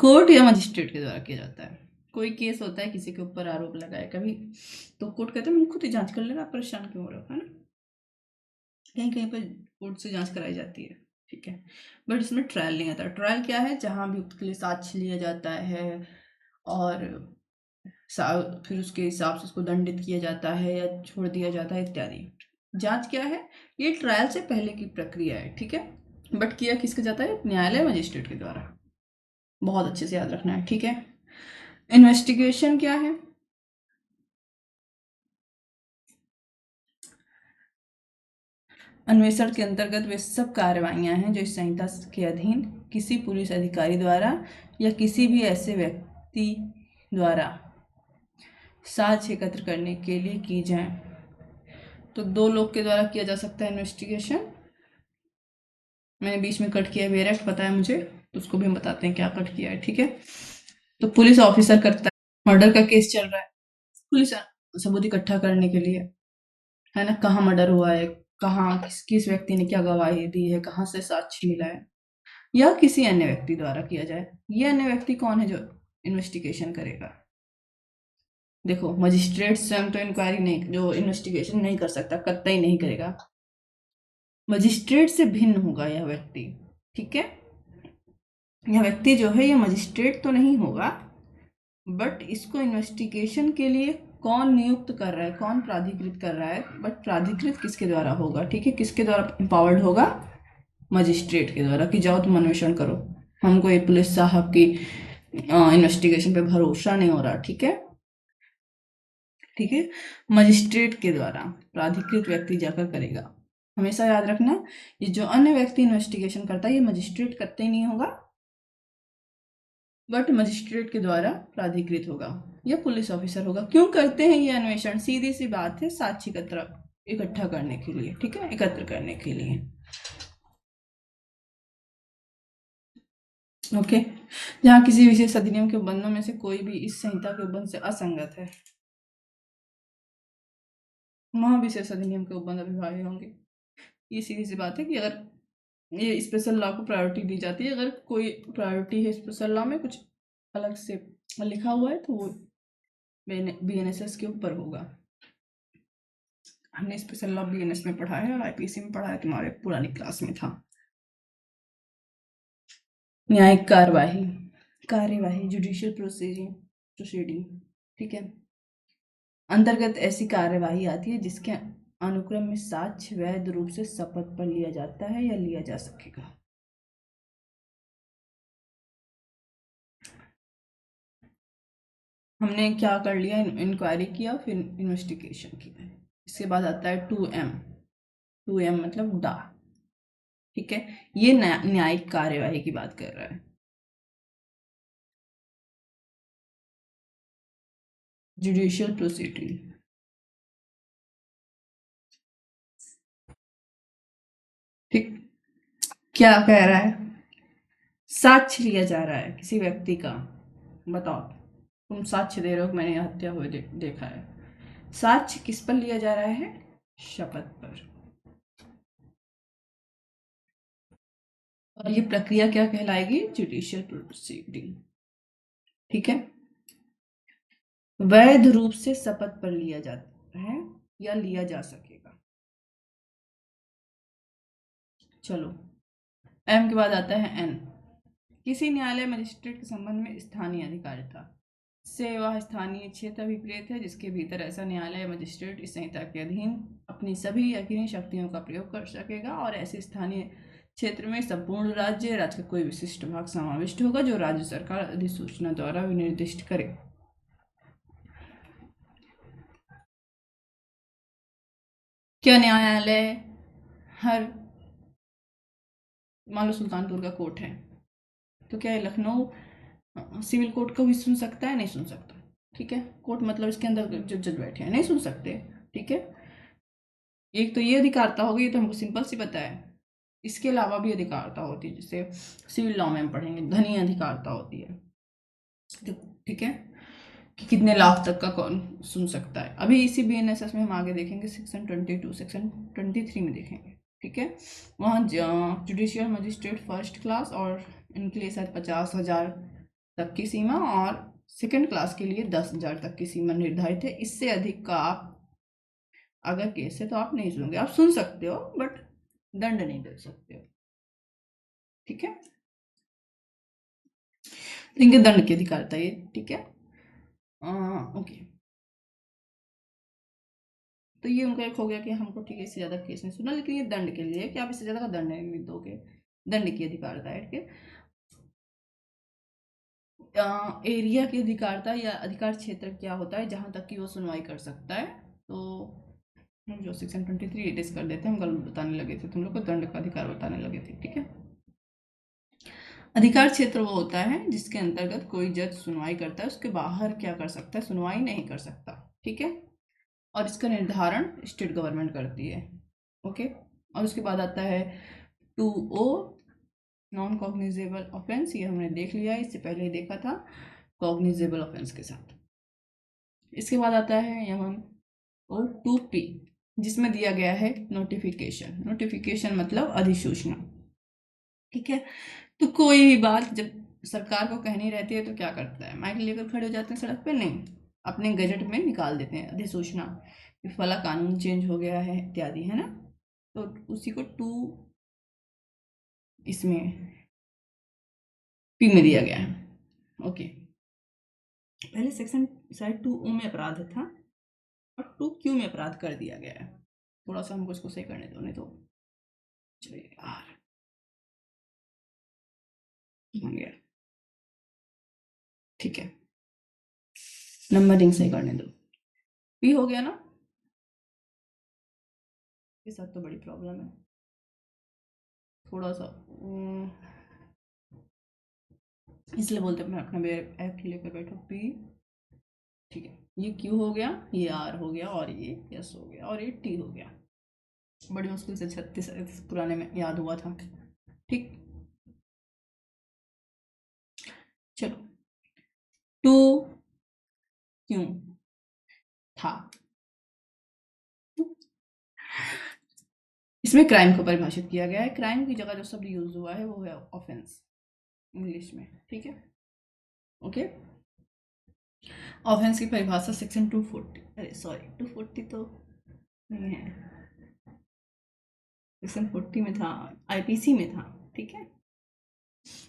कोर्ट या मजिस्ट्रेट के द्वारा किया जाता है। कोई केस होता है, किसी के ऊपर आरोप लगाए कभी, तो कोर्ट कहते हैं खुद ही जांच कर लेना, आप परेशान क्यों हो रहे हो, है ना। कहीं कहीं पर कोर्ट से जांच कराई जाती है, ठीक है। बट इसमें ट्रायल नहीं आता। ट्रायल क्या है, जहां भी उसके लिए साक्ष्य लिया जाता है और फिर उसके हिसाब से उसको दंडित किया जाता है या छोड़ दिया जाता है इत्यादि। जांच क्या है, ये ट्रायल से पहले की प्रक्रिया है, ठीक है। बट किया किसके जाता है, न्यायालय मजिस्ट्रेट के द्वारा। बहुत अच्छे से याद रखना है, ठीक है। इन्वेस्टिगेशन क्या है, अन्वेषण के अंतर्गत वे सब कार्रवाइयां हैं जो इस संहिता के अधीन किसी पुलिस अधिकारी द्वारा या किसी भी ऐसे व्यक्ति द्वारा साक्ष्य एकत्र करने के लिए की जाए। तो 2 लोग के द्वारा किया जा सकता है इन्वेस्टिगेशन। मैंने बीच में कट किया, वेरेक्ट पता है मुझे, तो उसको भी हम बताते हैं क्या कट किया है, ठीक है। तो पुलिस ऑफिसर करता है, मर्डर का केस चल रहा है, पुलिस सबूत इकट्ठा करने के लिए, है ना, कहाँ मर्डर हुआ है, कहाँ किस व्यक्ति ने क्या गवाही दी है, कहाँ से साक्ष्य मिला है, या किसी अन्य व्यक्ति द्वारा किया जाए। ये अन्य व्यक्ति कौन है जो इन्वेस्टिगेशन करेगा। देखो, मजिस्ट्रेट स्वयं तो इंक्वायरी नहीं, जो इन्वेस्टिगेशन नहीं कर सकता, कतई नहीं करेगा। मजिस्ट्रेट से भिन्न होगा यह व्यक्ति, ठीक है। यह व्यक्ति जो है ये मजिस्ट्रेट तो नहीं होगा, बट इसको इन्वेस्टिगेशन के लिए कौन नियुक्त कर रहा है, कौन प्राधिकृत कर रहा है, बट प्राधिकृत किसके द्वारा होगा, ठीक है, किसके द्वारा एम्पावर्ड होगा, मजिस्ट्रेट के द्वारा, कि जाओ तुम अन्वेषण करो, हमको ये पुलिस साहब की इन्वेस्टिगेशन पे भरोसा नहीं हो रहा, ठीक है, ठीक है, मजिस्ट्रेट के द्वारा प्राधिकृत व्यक्ति जाकर करेगा। हमेशा याद रखना, ये जो अन्य व्यक्ति इन्वेस्टिगेशन करता है ये मजिस्ट्रेट करते ही नहीं होगा, बट मजिस्ट्रेट के द्वारा प्राधिकृत होगा या पुलिस ऑफिसर होगा। क्यों करते हैं ये अन्वेषण, सीधी सी बात है, साक्ष्य इकट्ठा करने के लिए, ठीक है, एकत्र करने के लिए। ओके, जहाँ किसी विशेष अधिनियम के उपबंधों में से कोई भी इस संहिता के उपबंध से असंगत है, वहां विशेष अधिनियम के उपबंध अभिभाज्य होंगे। ये सीधी सी बात है कि अगर ये स्पेशल लॉ को प्रायोरिटी दी जाती है, अगर कोई प्रायोरिटी है स्पेशल लॉ में कुछ अलग से लिखा हुआ है तो वो बीएनएसएस के ऊपर होगा। हमने स्पेशल लॉ बीएनएस में पढ़ा है और आईपीसी में पढ़ा है, तुम्हारे पुरानी क्लास में था। न्यायिक कार्यवाही जुडिशियल प्रोसीडिंग, ठीक है, अंतर्गत ऐसी कार्यवाही आती है जिसके अनुक्रम में साक्ष्य वैध रूप से शपथ पर लिया जाता है या लिया जा सकेगा। हमने क्या कर लिया, इंक्वायरी किया, फिर इन्वेस्टिगेशन किया, इसके बाद आता है 2M मतलब डा, ठीक है, ये न्यायिक कार्यवाही की बात कर रहा है, जुडिशियल प्रोसीडिंग, ठीक, क्या कह रहा है, साक्ष्य लिया जा रहा है किसी व्यक्ति का, बताओ तुम साक्ष्य दे रहे हो कि मैंने हत्या हुए देखा है, साक्ष्य किस पर लिया जा रहा है, शपथ पर, और ये प्रक्रिया क्या कहलाएगी, जुडिशियल प्रोसीडिंग, ठीक है, वैध रूप से शपथ पर लिया जाता है या लिया जा सकेगा। चलो, एम के बाद आता है एन, किसी न्यायालय मजिस्ट्रेट के संबंध में स्थानीय अधिकारिता से वह स्थानीय क्षेत्र अभिप्रेत है जिसके भीतर ऐसा न्यायालय मजिस्ट्रेट इस संहिता के अधीन अपनी सभी यकीनी शक्तियों का प्रयोग कर सकेगा, और ऐसे स्थानीय क्षेत्र में संपूर्ण राज्य का कोई विशिष्ट भाग समाविष्ट होगा जो राज्य सरकार अधिसूचना द्वारा विनिर्दिष्ट करे। क्या न्यायालय हर, मान लो सुल्तानपुर का कोर्ट है तो क्या लखनऊ सिविल कोर्ट को भी सुन सकता है, नहीं सुन सकता, ठीक है, कोर्ट मतलब इसके अंदर जो जज बैठे हैं नहीं सुन सकते, ठीक है, एक तो ये अधिकारता होगी, ये तो हमको सिंपल सी पता है, इसके अलावा भी अधिकारता होती है, जैसे सिविल लॉ में हम पढ़ेंगे धनी अधिकारता होती है, ठीक है, कि कितने लाख तक का कौन सुन सकता है। अभी इसी बीएनएसएस में हम आगे देखेंगे सेक्शन 22 सेक्शन 23 में देखेंगे, ठीक है, वहाँ जुडिशियल मजिस्ट्रेट फर्स्ट क्लास और इनके लिए शायद 50,000 तक की सीमा और सेकंड क्लास के लिए 10,000 तक की सीमा निर्धारित है। इससे अधिक का आप अगर केस है तो आप नहीं सुनोगे, आप सुन सकते हो बट दंड नहीं दे सकते हो, ठीक है, इनके दंड की अधिकारता ये, ठीक है, ओके, तो ये उनका एक हो गया कि हमको ठीक है इससे ज़्यादा केस नहीं सुना, लेकिन ये दंड के लिए कि आप इससे ज़्यादा का दंड नहीं दोगे, दंड की अधिकारता है, ठीक है, एरिया की अधिकारता या अधिकार क्षेत्र क्या होता है जहां तक कि वो सुनवाई कर सकता है, तो हम जो सेक्शन 23 डिस कर देते हैं, हम गलत बताने लगे थे तुम लोग को, दंड का अधिकार बताने लगे थे, ठीक है, अधिकार क्षेत्र वो होता है जिसके अंतर्गत कोई जज सुनवाई करता है, उसके बाहर क्या कर सकता है, सुनवाई नहीं कर सकता, ठीक है, और इसका निर्धारण स्टेट गवर्नमेंट करती है, ओके, और उसके बाद आता है 2O नॉन कॉग्निजेबल ऑफेंस, ये हमने देख लिया है, इससे पहले ही देखा था कॉग्निजेबल ऑफेंस के साथ। इसके बाद आता है यमन और 2P जिसमें दिया गया है नोटिफिकेशन मतलब अधिसूचना, ठीक है, तो कोई भी बात जब सरकार को कहनी रहती है तो क्या करता है, माइक लेकर खड़े हो जाते हैं सड़क पे, नहीं, अपने गजट में निकाल देते हैं अधिसूचना कि फला कानून चेंज हो गया है इत्यादि, है ना, तो उसी को 2 इसमें P में दिया गया है, ओके, पहले सेक्शन शायद 2O में अपराध था और 2Q में अपराध कर दिया गया है। थोड़ा सा हमको इसको सही करने दो, नहीं तो चलिए यार हो गया, ठीक है, नंबरिंग सही करने दो। पी हो गया ना, के साथ तो बड़ी प्रॉब्लम है थोड़ा सा, इसलिए बोलते हैं मैं अपना ऐप ही लेकर बैठो। पी, ठीक है, ये क्यू हो गया, ये आर हो गया, और ये एस हो गया, और ये टी हो गया। बड़ी मुश्किल से 36 पुराने में याद हुआ था, ठीक। चलो, टू क्यों था, इसमें क्राइम को परिभाषित किया गया है। क्राइम की जगह जो शब्द यूज हुआ है वो है ऑफेंस इंग्लिश में, ठीक है, ओके। ऑफेंस की परिभाषा सेक्शन 240, अरे सॉरी 240 तो नहीं है, सेक्शन 40 में था, आईपीसी में था, ठीक है,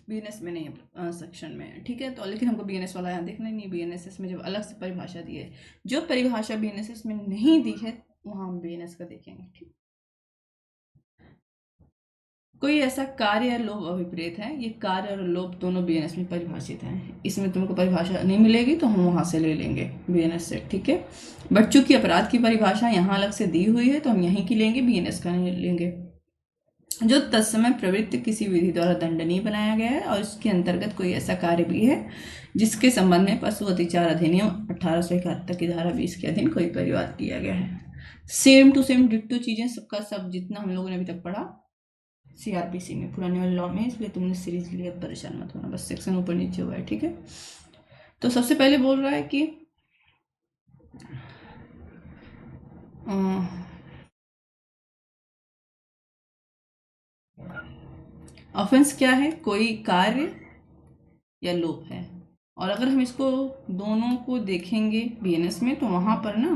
बीएनएस में नहीं है, सेक्शन में है, ठीक है। तो लेकिन हमको बीएनएस वाला यहाँ देखना ही नहीं, बीएनएसएस में जब अलग से परिभाषा दी है, जो परिभाषा बीएनएसएस में नहीं दी है वहाँ हम बीएनएस का देखेंगे, ठीक। कोई ऐसा कार्य या लोभ अभिप्रेत है, ये कार्य और लोभ दोनों बीएनएस में परिभाषित हैं। इसमें तुमको परिभाषा नहीं मिलेगी तो हम वहाँ से ले लेंगे बीएनएस से, ठीक है। बट चूंकि अपराध की परिभाषा यहाँ अलग से दी हुई है तो हम यहीं की लेंगे, बीएनएस का नहीं लेंगे। जो तत्समय प्रवृत्ति किसी विधि द्वारा दंडनीय बनाया गया है और इसके अंतर्गत कोई ऐसा कार्य भी है जिसके संबंध में पशु अतिचार अधिनियम 1871 की धारा 20 के अधीन कोई परिवाद किया गया है। सेम टू सेम डिट्टो चीजें सबका सब जितना हम लोगों ने अभी तक पढ़ा सीआरपीसी में, पुराने वाले लॉ में, इसलिए तुमने सीरीज लिया, परेशान मत होना, बस सेक्शन ऊपर नीचे हुआ है, ठीक है। तो सबसे पहले बोल रहा है कि ऑफेंस क्या है, कोई कार्य या लोभ है। और अगर हम इसको दोनों को देखेंगे बीएनएस में तो वहां पर ना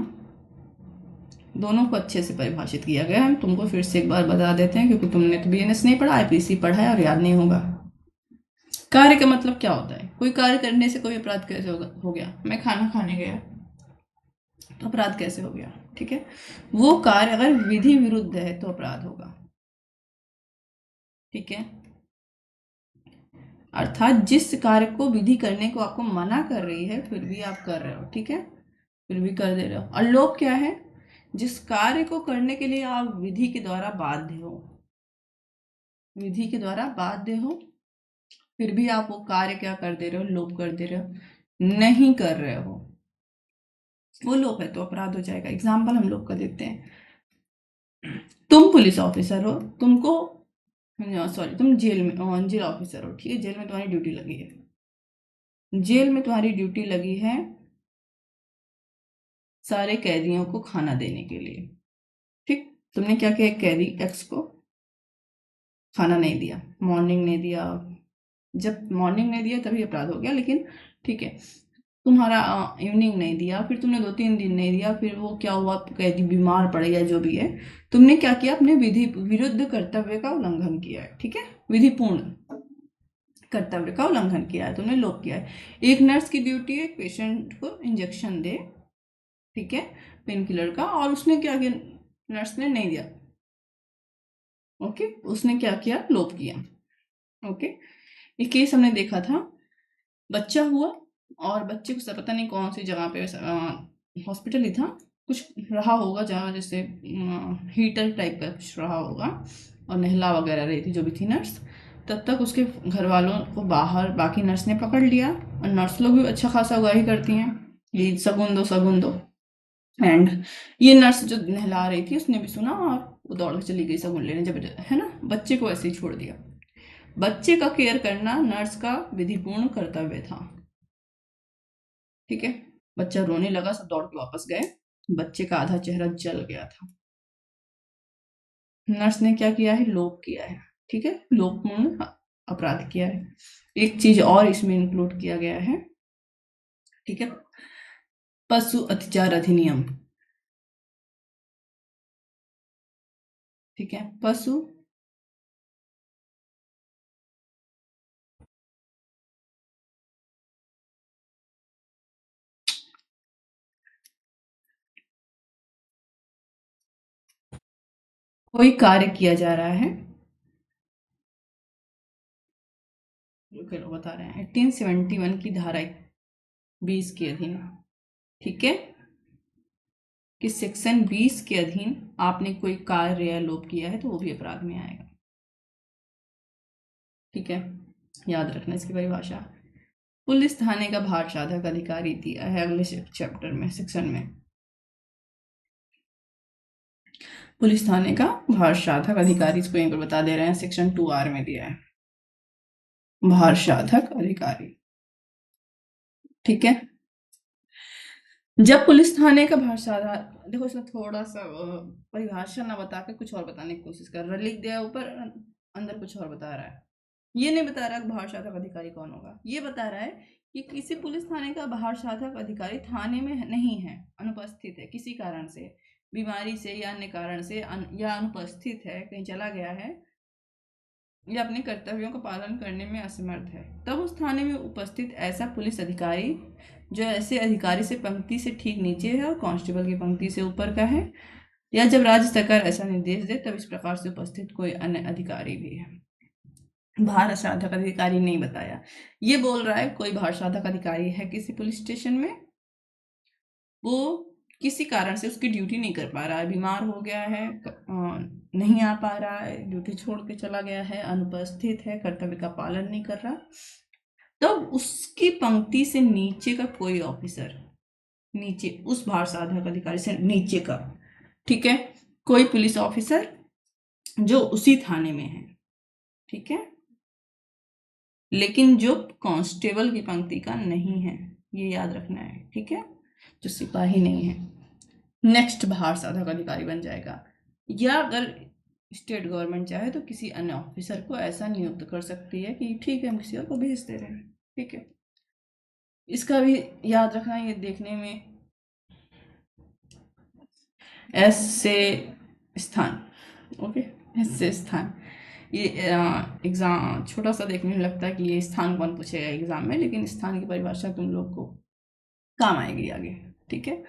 दोनों को अच्छे से परिभाषित किया गया है। हम तुमको फिर से एक बार बता देते हैं क्योंकि तुमने तो बीएनएस नहीं पढ़ा, आईपीसी पढ़ा है और याद नहीं होगा। कार्य का मतलब क्या होता है, कोई कार्य करने से कोई अपराध कैसे हो गया, मैं खाना खाने गया तो अपराध कैसे हो गया, ठीक है। वो कार्य अगर विधि विरुद्ध है तो अपराध होगा, ठीक है। अर्थात जिस कार्य को विधि करने को आपको मना कर रही है फिर भी आप कर रहे हो, ठीक है, फिर भी कर दे रहे हो। और लोभ क्या है, जिस कार्य को करने के लिए आप विधि के द्वारा बाध्य हो, विधि के द्वारा बाध्य हो, फिर भी आप वो कार्य क्या कर दे रहे हो, लोभ कर दे रहे हो, नहीं कर रहे हो, वो लोभ है तो अपराध हो जाएगा। एग्जाम्पल हम लोग का देते हैं, तुम पुलिस ऑफिसर हो, तुमको सॉरी तुम जेल ऑफिसर हो, ठीक है, जेल में तुम्हारी ड्यूटी लगी है, जेल में तुम्हारी ड्यूटी लगी है सारे कैदियों को खाना देने के लिए, ठीक। तुमने क्या किया, कैदी एक्स को खाना नहीं दिया, मॉर्निंग नहीं दिया, जब मॉर्निंग नहीं दिया तभी अपराध हो गया, लेकिन ठीक है, तुम्हारा इवनिंग नहीं दिया, फिर तुमने 2-3 दिन नहीं दिया, फिर वो क्या हुआ, कैदी बीमार पड़ गया, जो भी है, तुमने क्या किया, अपने विधि विरुद्ध कर्तव्य का उल्लंघन किया है, ठीक है, विधिपूर्ण कर्तव्य का उल्लंघन किया है, तुमने लोभ किया है। एक नर्स की ड्यूटी है पेशेंट को इंजेक्शन दे, ठीक है, पेन किलर का, और उसने क्या किया, नर्स ने नहीं दिया, ओके, उसने क्या किया, लोभ किया, ओके। एक केस हमने देखा था, बच्चा हुआ और बच्चे को पता नहीं कौन सी जगह पे, हॉस्पिटल ही था, कुछ रहा होगा जहाँ जैसे हीटर टाइप का कुछ रहा होगा और नहला वगैरह रही थी जो भी थी नर्स, तब तक उसके घर वालों को बाहर बाकी नर्स ने पकड़ लिया, और नर्स लोग भी अच्छा खासा उगाही करती हैं, ये सगुन दो। एंड ये नर्स जो नहला रही थी उसने भी सुना और वो दौड़ के चली गई सगुन लेने, जब है ना, बच्चे को ऐसे ही छोड़ दिया। बच्चे का केयर करना नर्स का विधिपूर्ण कर्तव्य था, ठीक है। बच्चा रोने लगा, सब दौड़ के वापस गए, बच्चे का आधा चेहरा जल गया था। नर्स ने क्या किया है, लोभ किया है, ठीक है, लोभपूर्ण अपराध किया है। एक चीज और इसमें इंक्लूड किया गया है, ठीक है, पशु अत्याचार अधिनियम, ठीक है, पशु कोई कार्य किया जा रहा है, बता रहे हैं 1871 की धारा 20 के अधीन, ठीक है, कि सेक्शन 20 के अधीन आपने कोई कार्य या लोप किया है तो वो भी अपराध में आएगा, ठीक है, याद रखना इसकी परिभाषा। पुलिस थाने का भार साधक अधिकारी दिया है अगले चैप्टर में, सेक्शन में। पुलिस थाने का भार साधक अधिकारी, इसको यहीं पर बता दे रहे हैं, सेक्शन 2R में दिया है, भार साधक अधिकारी, ठीक है। जब पुलिस थाने का भार साधक, देखो इसमें थोड़ा सा परिभाषा ना बता के कुछ और बताने की कोशिश कर रहा है, लिख दिया ऊपर, अंदर कुछ और बता रहा है। ये नहीं बता रहा है भार साधक अधिकारी कौन होगा, ये बता रहा है कि किसी पुलिस थाने का भार साधक अधिकारी थाने में नहीं है, अनुपस्थित है किसी कारण से, बीमारी से या अन्य कारण से, या अनुपस्थित है, कहीं चला गया है, या अपने कर्तव्यों का पालन करने में असमर्थ है, तब उस थाने में उपस्थित ऐसा पुलिस अधिकारी जो ऐसे अधिकारी से पंक्ति से ठीक नीचे है और कांस्टेबल की पंक्ति से ऊपर का है, या जब राज्य सरकार ऐसा निर्देश दे तब इस प्रकार से उपस्थित कोई अन्य अधिकारी भी है। भार साधक अधिकारी नहीं बताया, ये बोल रहा है कोई भार साधक अधिकारी है किसी पुलिस स्टेशन में, वो किसी कारण से उसकी ड्यूटी नहीं कर पा रहा है, बीमार हो गया है, नहीं आ पा रहा है, ड्यूटी छोड़ के चला गया है, अनुपस्थित है, कर्तव्य का पालन नहीं कर रहा, तब उसकी पंक्ति से नीचे का कोई ऑफिसर, नीचे उस भार साधक अधिकारी से नीचे का, ठीक है, कोई पुलिस ऑफिसर जो उसी थाने में है, ठीक है, लेकिन जो कांस्टेबल की पंक्ति का नहीं है, ये याद रखना है, ठीक है, जो सिपाही नहीं है, नेक्स्ट भार साधक अधिकारी बन जाएगा। या अगर स्टेट गवर्नमेंट चाहे तो किसी अन्य ऑफिसर को ऐसा नियुक्त कर सकती है कि ठीक है हम किसी और को भेज दे रहे हैं, ठीक है, इसका भी याद रखना, ये देखने में एस से स्थान, ओके, एस से स्थान, ये एग्जाम छोटा सा देखने में लगता है कि ये स्थान कौन पूछेगा एग्जाम में, लेकिन स्थान की परिभाषा तुम लोग को काम आएगी आगे, ठीक है।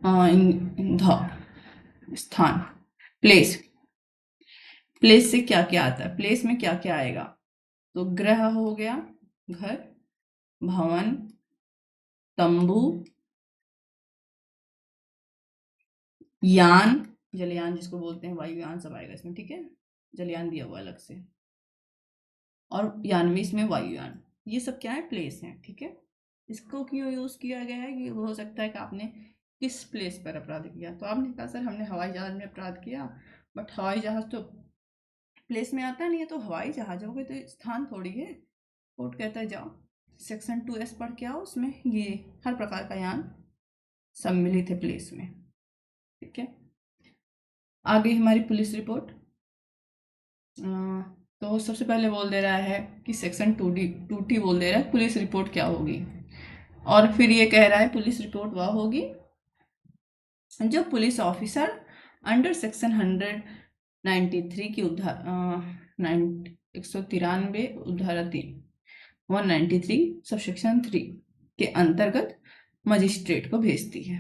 इन ध स्थान, प्लेस, प्लेस से क्या क्या आता है, प्लेस में क्या क्या आएगा, तो गृह हो गया, घर, भवन, तंबू, यान, जलयान जिसको बोलते हैं, वायुयान सब आएगा इसमें, ठीक है, जलयान दिया हुआ अलग से, और यानवी इसमें वायुयान, ये सब क्या है, प्लेस है, ठीक है। इसको क्यों यूज किया गया है कि हो सकता है कि आपने किस प्लेस पर अपराध किया, तो आपने कहा सर हमने हवाई जहाज में अपराध किया, बट हवाई जहाज तो प्लेस में आता नहीं है, तो हवाई जहाज हो गए तो स्थान थोड़ी है। कोर्ट कहता है जाओ सेक्शन 2S पढ़ के आओ, उसमें ये हर प्रकार का यान सम्मिलित है प्लेस में, ठीक है। आगे हमारी पुलिस रिपोर्ट, तो सबसे पहले बोल दे रहा है कि सेक्शन 2T बोल दे रहा है पुलिस रिपोर्ट क्या होगी, और फिर ये कह रहा है पुलिस रिपोर्ट वह होगी जो पुलिस ऑफिसर अंडर सेक्शन 193 की उद्धार 193 उद्धारा 3 193 सबसेक्शन 3 के अंतर्गत मजिस्ट्रेट को भेजती है।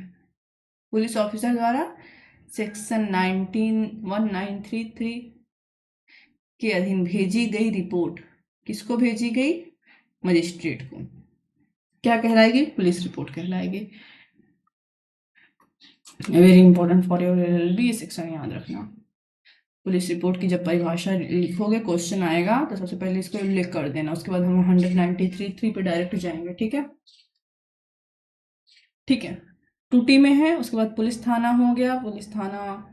पुलिस ऑफिसर द्वारा सेक्शन 19 के अधीन भेजी गई रिपोर्ट किसको भेजी गई, मजिस्ट्रेट को, क्या कहलाएगी, पुलिस रिपोर्ट कहलाएगी। Very important for your LLB, ये सेक्शन याद रखना। पुलिस रिपोर्ट की जब परिभाषा लिखोगे क्वेश्चन आएगा तो सबसे पहले इसको उल्लेख कर देना, उसके बाद हम 193 पे डायरेक्ट जाएंगे, ठीक है, ठीक है। 2T में है, उसके बाद पुलिस थाना हो गया, पुलिस थाना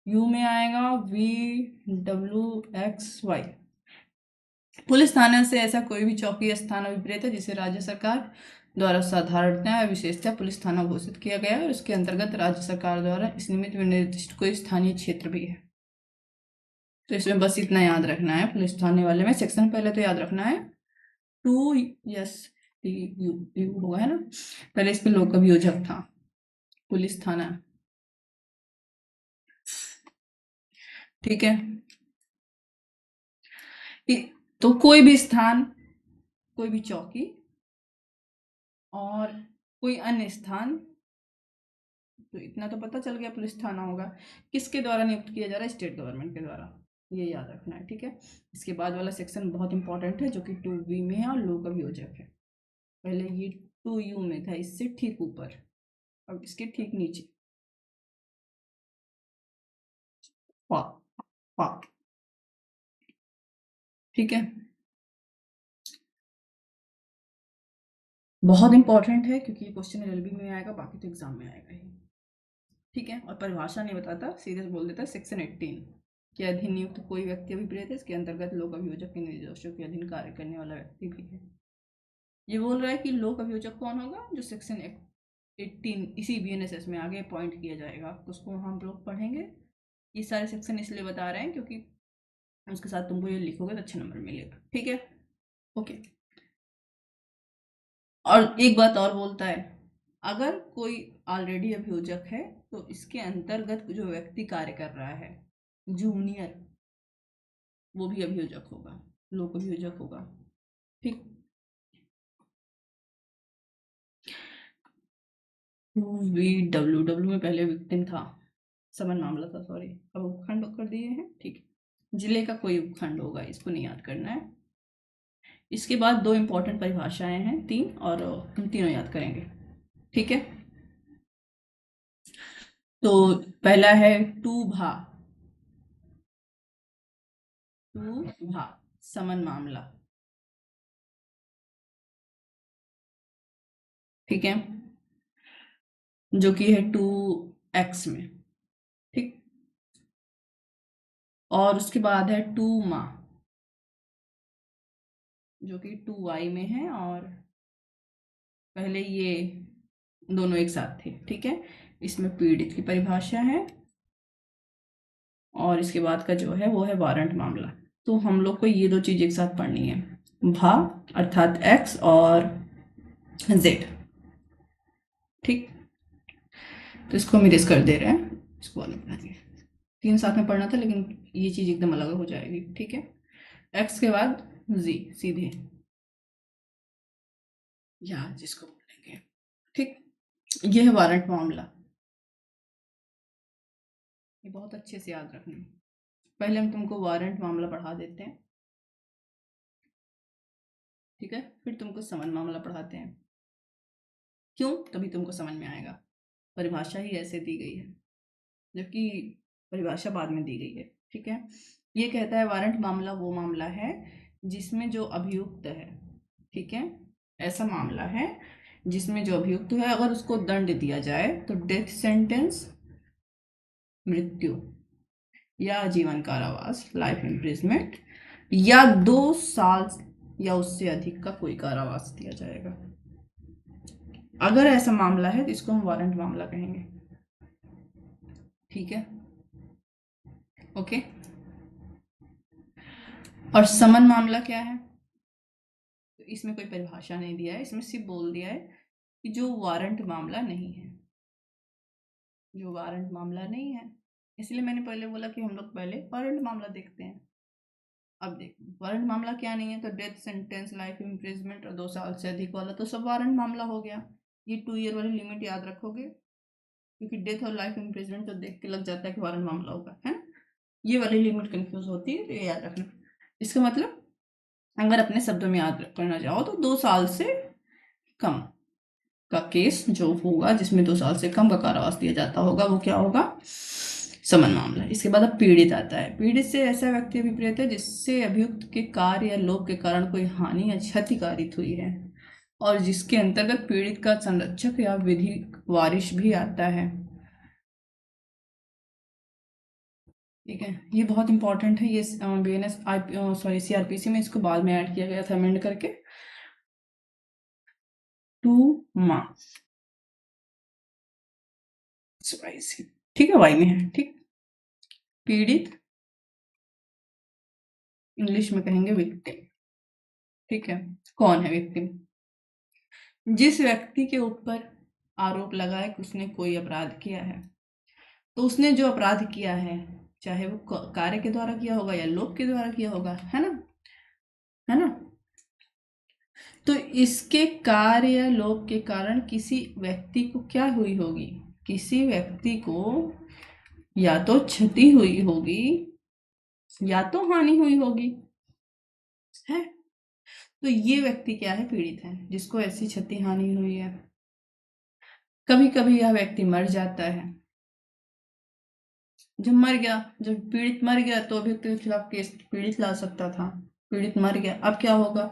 U में आएगा, VWXY, पुलिस थाने से ऐसा कोई भी चौकी स्थान अभिप्रेत है जिसे राज्य सरकार द्वारा साधारणतया या विशेषतः पुलिस थाना घोषित किया गया है और इसके अंतर्गत राज्य सरकार द्वारा इस निमित्त निर्दिष्ट कोई स्थानीय क्षेत्र भी है। तो इसमें बस इतना याद रखना है, पुलिस थाने वाले में सेक्शन पहले तो याद रखना है 2S यू होगा, है ना, पहले इस पे लोकब योजक था, पुलिस थाना, ठीक है। तो कोई भी स्थान, कोई भी चौकी और कोई अन्य स्थान तो इतना तो पता चल गया पुलिस थाना होगा। किसके द्वारा नियुक्त किया जा रहा है? स्टेट गवर्नमेंट के द्वारा, ये याद रखना है, ठीक है। इसके बाद वाला सेक्शन बहुत इंपॉर्टेंट है, जो कि 2B में है और लोक अभियोजक है। पहले ये 2U में था, इससे ठीक ऊपर, अब इसके ठीक नीचे पा पा, ठीक है। बहुत इंपॉर्टेंट है क्योंकि ये क्वेश्चन LLB में आएगा, बाकी तो एग्जाम में आएगा ही, ठीक है। और परिभाषा नहीं बताता, सीधे बोल देता है सेक्शन 18 के अधीन नियुक्त कोई व्यक्ति अभिप्रेत है, इसके अंतर्गत लोक अभियोजक के निर्देशों के अधीन कार्य करने वाला व्यक्ति भी है। ये बोल रहा है कि लोक अभियोजक कौन होगा? जो सेक्शन 18 इसी BNSS में आगे पॉइंट किया जाएगा, तो उसको हम लोग पढ़ेंगे। ये सारे सेक्शन इसलिए बता रहे हैं क्योंकि उसके साथ तुमको ये लिखोगे तो अच्छे नंबर मिलेगा, ठीक है, ओके। और एक बात और बोलता है, अगर कोई ऑलरेडी अभियोजक है तो इसके अंतर्गत जो व्यक्ति कार्य कर रहा है, जूनियर, वो भी अभियोजक होगा, लोक अभियोजक होगा, ठीक। 2VWW में पहले विक्टिम था, समन मामला था, सॉरी, अब उपखंड कर दिए हैं, ठीक है। जिले का कोई उपखंड होगा, इसको नहीं याद करना है। इसके बाद 2 इंपॉर्टेंट परिभाषाएं हैं, 3, और हम तीनों याद करेंगे, ठीक है। तो पहला है टू भा, समन मामला, ठीक है, जो कि है 2X में, ठीक। और उसके बाद है 2 माह, जो कि 2Y में है, और पहले ये दोनों एक साथ थे, ठीक है। इसमें पीड़ित की परिभाषा है, और इसके बाद का जो है वो है वारंट मामला। तो हम लोग को ये 2 चीज़ एक साथ पढ़नी है, भा अर्थात X और Z, ठीक। तो इसको हम इरेज कर दे रहे हैं, इसको अलग बना दिया, 3 साथ में पढ़ना था लेकिन ये चीज़ एकदम अलग हो जाएगी, ठीक है। X के बाद Z सीधे, या जिसको बोलेंगे, ठीक। ये है वारंट मामला, ये बहुत अच्छे से याद रखना। पहले हम तुमको वारंट मामला पढ़ा देते हैं, ठीक है, फिर तुमको समन मामला पढ़ाते हैं। क्यों? तभी तुमको समझ में आएगा, परिभाषा ही ऐसे दी गई है, जबकि परिभाषा बाद में दी गई है, ठीक है। ये कहता है वारंट मामला वो मामला है जिसमें जो अभियुक्त है, ठीक है, ऐसा मामला है जिसमें जो अभियुक्त है अगर उसको दंड दिया जाए तो डेथ सेंटेंस, मृत्यु, या आजीवन कारावास, लाइफ इम्प्रिजमेंट, या 2 साल या उससे अधिक का कोई कारावास दिया जाएगा। अगर ऐसा मामला है तो इसको हम वारंट मामला कहेंगे, ठीक है, ओके। और समन मामला क्या है? तो इसमें कोई परिभाषा नहीं दिया है, इसमें सिर्फ बोल दिया है कि जो वारंट मामला नहीं है, जो वारंट मामला नहीं है, इसलिए मैंने पहले बोला कि हम लोग पहले वारंट मामला देखते हैं। अब देखो वारंट मामला क्या नहीं है, तो डेथ सेंटेंस, लाइफ इम्प्रिजमेंट और 2 साल से अधिक वाला तो सब वारंट मामला हो गया। ये 2 ईयर वाली लिमिट याद रखोगे, क्योंकि डेथ और लाइफ इम्प्रिजमेंट तो देख के लग जाता है कि वारंट मामला होगा, है ना। ये वाली लिमिट कंफ्यूज होती है, तो ये याद रखना। इसका मतलब अगर अपने शब्दों में याद करना चाहो तो 2 साल से कम का केस जो होगा, जिसमें 2 साल से कम का कारावास दिया जाता होगा, वो क्या होगा? समन मामला। इसके बाद अब पीड़ित आता है। पीड़ित से ऐसा व्यक्ति अभिप्रेत है जिससे अभियुक्त के कार्य या लोभ के कारण कोई हानि या क्षति कारित हुई है, और जिसके अंतर्गत पीड़ित का संरक्षक या विधि वारिश भी आता है, ठीक है। ये बहुत इंपॉर्टेंट है, ये BNS सॉरी CRPC में इसको बाद में ऐड किया गया था अमेंड करके। 2 माह, ठीक है, वाई में है, ठीक। पीड़ित इंग्लिश में कहेंगे विक्टिम, ठीक है। कौन है विक्टिम? जिस व्यक्ति के ऊपर आरोप लगा है कि उसने कोई अपराध किया है, तो उसने जो अपराध किया है, चाहे वो कार्य के द्वारा किया होगा या लोभ के द्वारा किया होगा, है ना, है ना। तो इसके कार्य या लोभ के कारण किसी व्यक्ति को क्या हुई होगी? किसी व्यक्ति को या तो क्षति हुई होगी या तो हानि हुई होगी, है। तो ये व्यक्ति क्या है? पीड़ित है, जिसको ऐसी क्षति हानि हुई है। कभी कभी यह व्यक्ति मर जाता है। जब मर गया, जब पीड़ित मर गया तो व्यक्ति के खिलाफ केस पीड़ित ला सकता था। पीड़ित मर गया, अब क्या होगा?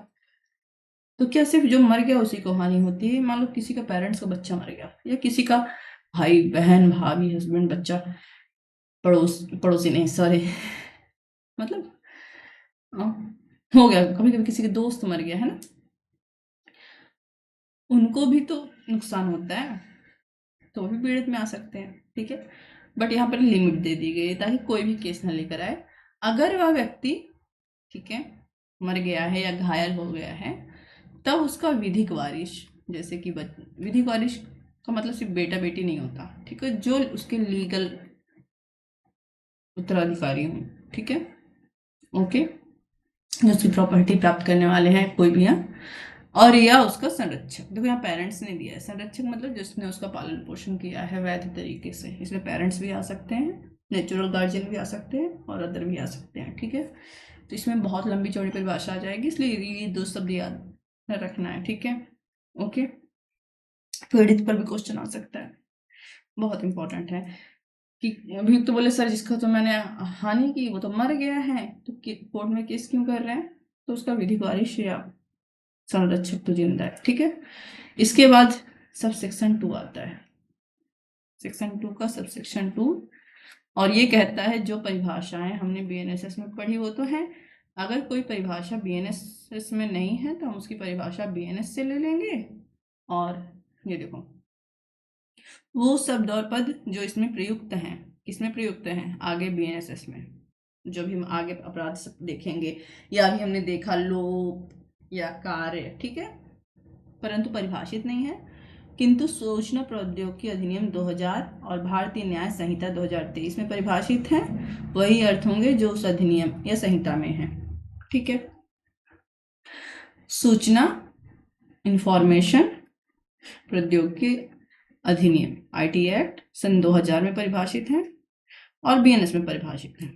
तो क्या सिर्फ जो मर गया उसी को हानि होती है? मान लो किसी का पेरेंट्स का बच्चा मर गया, या किसी का भाई बहन भाभी हस्बैंड बच्चा, पड़ोसी नहीं सॉरी मतलब हो गया, कभी कभी किसी के दोस्त मर गया, है ना, उनको भी तो नुकसान होता है, तो भी पीड़ित में आ सकते हैं, ठीक है। बट यहाँ पर लिमिट दे दी गई है ताकि कोई भी केस ना लेकर आए। अगर वह व्यक्ति, ठीक है, मर गया है या घायल हो गया है, तब उसका विधिक वारिश, जैसे कि विधिक वारिश का मतलब सिर्फ बेटा बेटी नहीं होता, ठीक है, जो उसके लीगल उत्तराधिकारी हों, ठीक है, ओके, जो उसकी प्रॉपर्टी प्राप्त करने वाले हैं कोई भी है, और या उसका संरक्षक। देखो यहाँ पेरेंट्स ने दिया है, संरक्षक मतलब जिसने उसका पालन पोषण किया है वैध तरीके से, इसमें पेरेंट्स भी आ सकते हैं, नेचुरल गार्जियन भी आ सकते हैं और अदर भी आ सकते हैं, ठीक है। तो इसमें बहुत लंबी चौड़ी परिभाषा आ जाएगी, इसलिए ये दो शब्द याद रखना है, ठीक है, ओके। पीड़ित पर भी क्वेश्चन आ सकता है, बहुत इंपॉर्टेंट है कि अभी तो बोले सर जिसका तो मैंने हानि की वो तो मर गया है, तो कोर्ट में केस क्यों कर रहे हैं? तो उसका विधिक वारिश या संरक्षक तो जिंदा है, ठीक है। इसके बाद सब सेक्शन 2 आता है, सेक्शन 2 का सब सेक्शन 2, और ये कहता है जो परिभाषाएं हमने बीएनएसएस में पढ़ी वो तो है, अगर कोई परिभाषा बीएनएसएस में नहीं है तो हम उसकी परिभाषा बीएनएस से ले लेंगे। और ये देखो वो शब्द और पद जो इसमें प्रयुक्त हैं, किसमें प्रयुक्त हैं? आगे बीएनएसएस में, जो भी हम आगे अपराध देखेंगे, या अभी हमने देखा लोप या कार्य, ठीक है, परंतु परिभाषित नहीं है। किंतु सूचना प्रौद्योगिकी अधिनियम 2000 और भारतीय न्याय संहिता 2023 में परिभाषित है, वही अर्थ होंगे जो उस अधिनियम या संहिता में है, ठीक है। सूचना इंफॉर्मेशन प्रौद्योगिकी अधिनियम आईटी एक्ट सन 2000 में परिभाषित है और बीएनएस में परिभाषित है,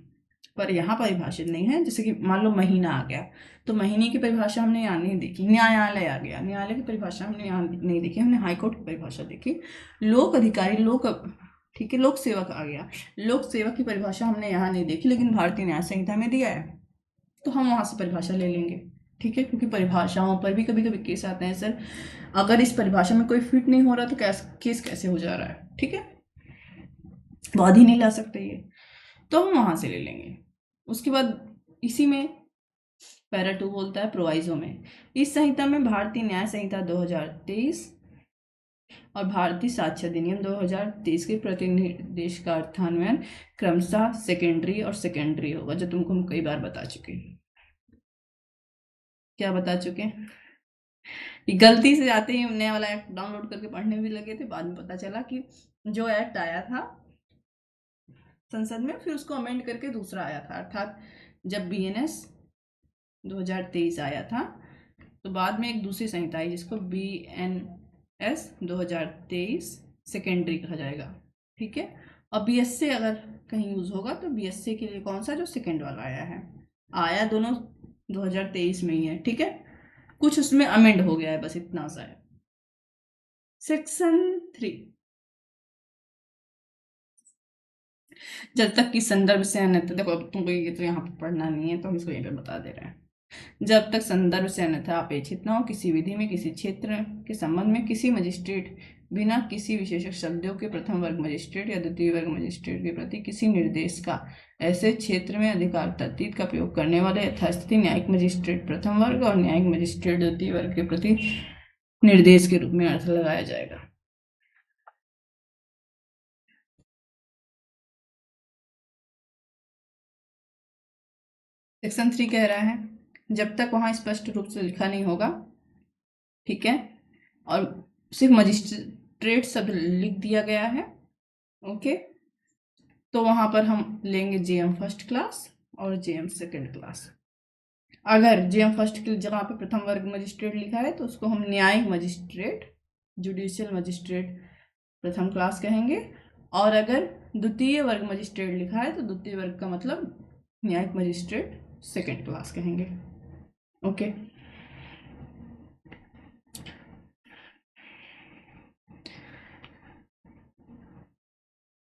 पर यहाँ परिभाषित नहीं है। जैसे कि मान लो महीना आ गया, तो महीने की परिभाषा हमने यहाँ नहीं देखी। न्यायालय आ गया, न्यायालय की परिभाषा हमने यहाँ नहीं देखी, हमने हाईकोर्ट की परिभाषा देखी। लोक अधिकारी, लोक, ठीक है, लोक सेवक आ गया, लोक सेवक की परिभाषा हमने यहाँ नहीं देखी, लेकिन भारतीय न्याय संहिता में दिया है, तो हम वहाँ से परिभाषा ले लेंगे, ठीक है। क्योंकि परिभाषाओं पर भी कभी कभी केस आते हैं, सर अगर इस परिभाषा में कोई फिट नहीं हो रहा तो केस कैसे हो जा रहा है, ठीक है, वाद ही नहीं ला सकते ये, तो हम वहाँ से ले लेंगे। उसके बाद इसी में पैरा 2 बोलता है प्रोवाइजो में, इस संहिता में भारतीय न्याय संहिता 2023 और भारतीय साक्ष्य अधिनियम 2023 के प्रतिनिर्देश का अर्थान्वयन क्रमशः सेकेंडरी और सेकेंडरी होगा, जो तुमको हम कई बार बता चुके हैं। क्या बता चुके हैं? गलती से आते ही नया वाला एक्ट डाउनलोड करके पढ़ने भी लगे थे, बाद में पता चला कि जो एक्ट आया था संसद में फिर उसको अमेंड करके दूसरा आया था, अर्थात जब बीएनएस 2023 आया था तो बाद में एक दूसरी संहिता आई जिसको बीएनएस 2023 सेकेंडरी कहा जाएगा, ठीक है। और बीएससी अगर कहीं यूज होगा तो बीएससी के लिए कौन सा, जो सेकेंड वाला आया दोनों 2023 में ही है, ठीक है। कुछ उसमें अमेंड हो गया है, बस इतना सा है। सेक्शन 3, जब तक कि संदर्भ से अन्यथा, देखो अब तुमको ये तो यहाँ पर पढ़ना नहीं है तो हम इसको यहीं पे बता दे रहे हैं। जब तक संदर्भ से अन्यथा अपेक्षित न हो, किसी विधि में किसी क्षेत्र के संबंध में किसी मजिस्ट्रेट बिना किसी विशेषक शब्दों के प्रथम वर्ग मजिस्ट्रेट या द्वितीय वर्ग मजिस्ट्रेट के प्रति किसी निर्देश का ऐसे क्षेत्र में अधिकार तद्धित का प्रयोग करने वाले यथास्थिति न्यायिक मजिस्ट्रेट प्रथम वर्ग और न्यायिक मजिस्ट्रेट द्वितीय वर्ग के प्रति निर्देश के रूप में अर्थ लगाया जाएगा। सेक्शन 3 कह रहा है जब तक वहां स्पष्ट रूप से लिखा नहीं होगा, ठीक है, और सिर्फ मजिस्ट्रेट शब्द लिख दिया गया है, ओके, तो वहां पर हम लेंगे जेएम फर्स्ट क्लास और जेएम सेकंड क्लास। अगर जेएम फर्स्ट की जगह पे प्रथम वर्ग मजिस्ट्रेट लिखा है तो उसको हम न्यायिक मजिस्ट्रेट, जुडिशियल मजिस्ट्रेट प्रथम क्लास कहेंगे, और अगर द्वितीय वर्ग मजिस्ट्रेट लिखा है तो द्वितीय वर्ग का मतलब न्यायिक मजिस्ट्रेट सेकंड क्लास कहेंगे। ओके,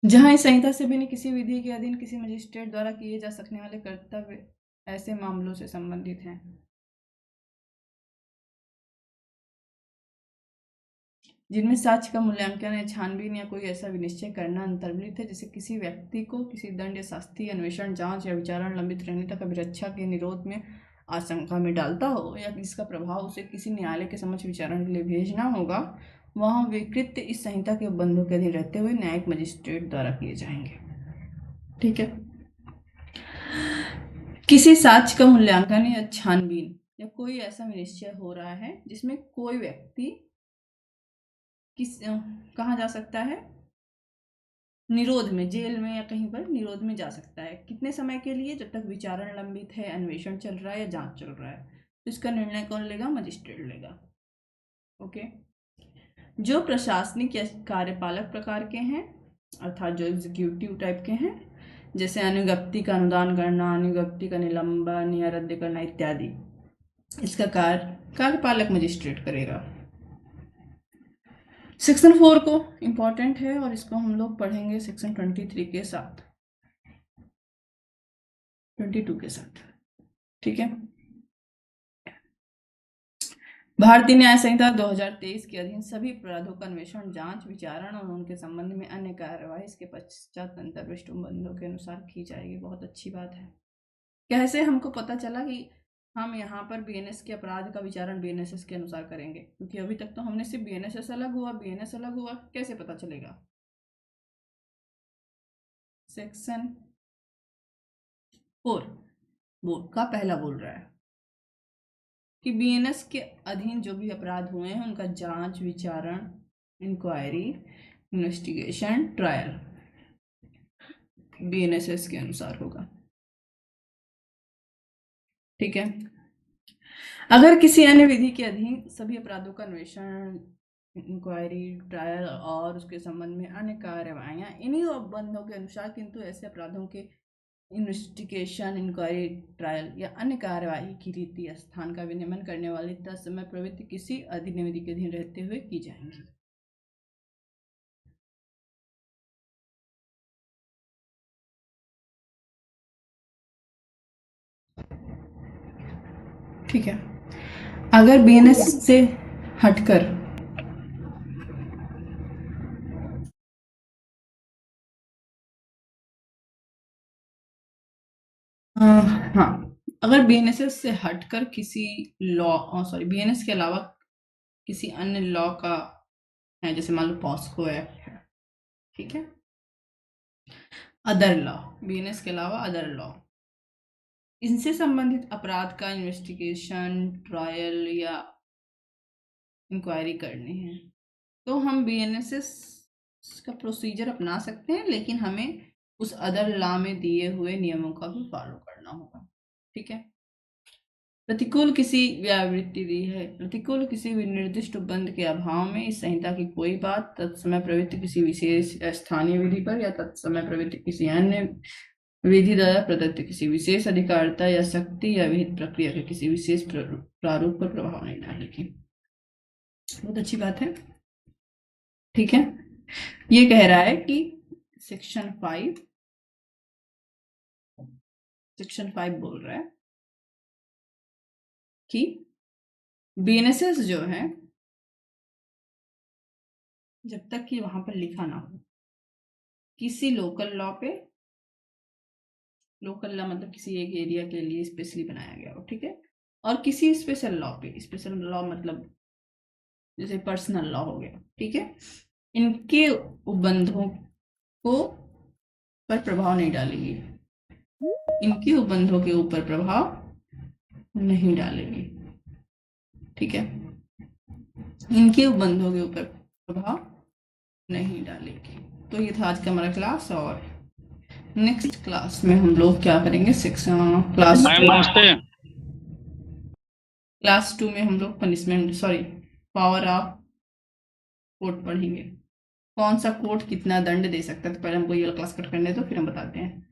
जहां इस संहिता से भिन्न किसी विधि के अधीन किसी मजिस्ट्रेट द्वारा किए जा सकने वाले कर्तव्य ऐसे मामलों से संबंधित हैं जिनमें साक्ष्य का मूल्यांकन या छानबीन या कोई ऐसा विनिश्चय करना अंतर्निहित है जिसे किसी व्यक्ति को किसी दंड या शास्ति, अन्वेषण, जांच या विचारण लंबित रहने तक अभिरक्षा के निरोध में आशंका में डालता हो या जिसका प्रभाव उसे किसी न्यायालय के समक्ष विचारण के लिए भेजना होगा, वहां वे कृत्य इस संहिता के बंधों के अधीन रहते हुए न्यायिक मजिस्ट्रेट द्वारा किए जाएंगे। ठीक है। किसी साक्ष्य का मूल्यांकन या छानबीन या कोई ऐसा विनिश्चय हो रहा है जिसमें कोई व्यक्ति कहाँ जा सकता है, निरोध में, जेल में या कहीं पर निरोध में जा सकता है। कितने समय के लिए? जब तक विचारण लंबित है, अन्वेषण चल रहा है या जांच चल रहा है। तो इसका निर्णय कौन लेगा? मजिस्ट्रेट लेगा। ओके, जो प्रशासनिक या कार्यपालक प्रकार के हैं, अर्थात जो एग्जीक्यूटिव टाइप के हैं, जैसे अनुज्ञप्ति का अनुदान करना, अनुज्ञप्ति का निलंबन या रद्द करना इत्यादि, इसका कार्यपालक मजिस्ट्रेट करेगा। सेक्शन 4 को इम्पॉर्टेंट है और इसको हम लोग पढ़ेंगे सेक्शन 23 के साथ, 22 के साथ। ठीक है। भारतीय न्याय संहिता 2023 के अधीन सभी अपराधों का अन्वेषण, जांच, विचारण और उनके संबंध में अन्य कार्यवाही इसके पश्चात अंतर्विष्ट बंधों के अनुसार की जाएगी। बहुत अच्छी बात है। कैसे हमको पता चला कि हम यहाँ पर बीएनएस के अपराध का विचारण बीएनएसएस के अनुसार करेंगे? क्योंकि अभी तक तो हमने सिर्फ बीएनएसएस अलग हुआ, बीएनएस अलग हुआ, कैसे पता चलेगा? सेक्शन 4 बोर्ड का पहला बोल रहा है कि बीएनएस के अधीन जो भी अपराध हुए हैं उनका जांच, विचारण, इंक्वायरी, इन्वेस्टिगेशन, ट्रायल बीएनएसएस के अनुसार होगा। ठीक है। अगर किसी अन्य विधि के अधीन सभी अपराधों का अन्वेषण, इंक्वायरी, ट्रायल और उसके संबंध में अन्य कार्यवाहियां इन्हीं बंधों के अनुसार, किंतु ऐसे अपराधों के इन्वेस्टिगेशन, इंक्वायरी, ट्रायल या अन्य कार्यवाही की रीति या स्थान का विनियमन करने वाली तत्समय प्रवृत्ति किसी अधिन्य विधि के अधीन रहते हुए की जाएंगी। ठीक है। अगर बीएनएस से हटकर हाँ, अगर बीएनएस से हटकर किसी बीएनएस के अलावा किसी अन्य लॉ का है, जैसे मान लो पॉस्को एक्ट है, ठीक है, अदर लॉ, बीएनएस के अलावा अदर लॉ, इनसे संबंधित अपराध का इन्वेस्टिगेशन, ट्रायल या इंक्वायरी करनी है, तो हम बीएनएसएस का प्रोसीजर अपना सकते हैं, लेकिन हमें उस अदर लॉ में दिए हुए नियमों का भी फॉलो करना होगा। ठीक है। प्रतिकूल किसी व्यावृत्ति दी है, प्रतिकूल किसी निर्दिष्ट उपबंध के अभाव में इस संहिता की कोई बात तत्समय प्रवृत्ति किसी विशेष स्थानीय विधि पर या तत्समय प्रवृत्ति किसी अन्य विधि द्वारा प्रदत्त किसी विशेष अधिकारिता या शक्ति या विहित प्रक्रिया के किसी विशेष प्रारूप पर प्रभाव नहीं डालेगी। बहुत अच्छी बात है। ठीक है। ये कह रहा है कि सेक्शन 5 बोल रहा है कि बीएनएसएस जो है, जब तक कि वहां पर लिखा ना हो किसी लोकल लॉ पे, लोकल लॉ मतलब किसी एक एरिया के लिए स्पेशली बनाया गया हो, ठीक है, और किसी स्पेशल लॉ पे, स्पेशल लॉ मतलब जैसे पर्सनल लॉ हो गया, ठीक है, इनके उपबंधों को पर प्रभाव नहीं डालेगी, इनके उपबंधों के ऊपर प्रभाव नहीं डालेगी। ठीक है, इनके उपबंधों के ऊपर प्रभाव नहीं डालेगी। तो ये था आज का हमारा क्लास, और नेक्स्ट क्लास में हम लोग क्या करेंगे, सेक्शन क्लास 2 में हम लोग पावर ऑफ कोर्ट पढ़ेंगे। कौन सा कोर्ट कितना दंड दे सकता है। तो पहले हमको ये वाला क्लास कट करने दो, फिर हम बताते हैं।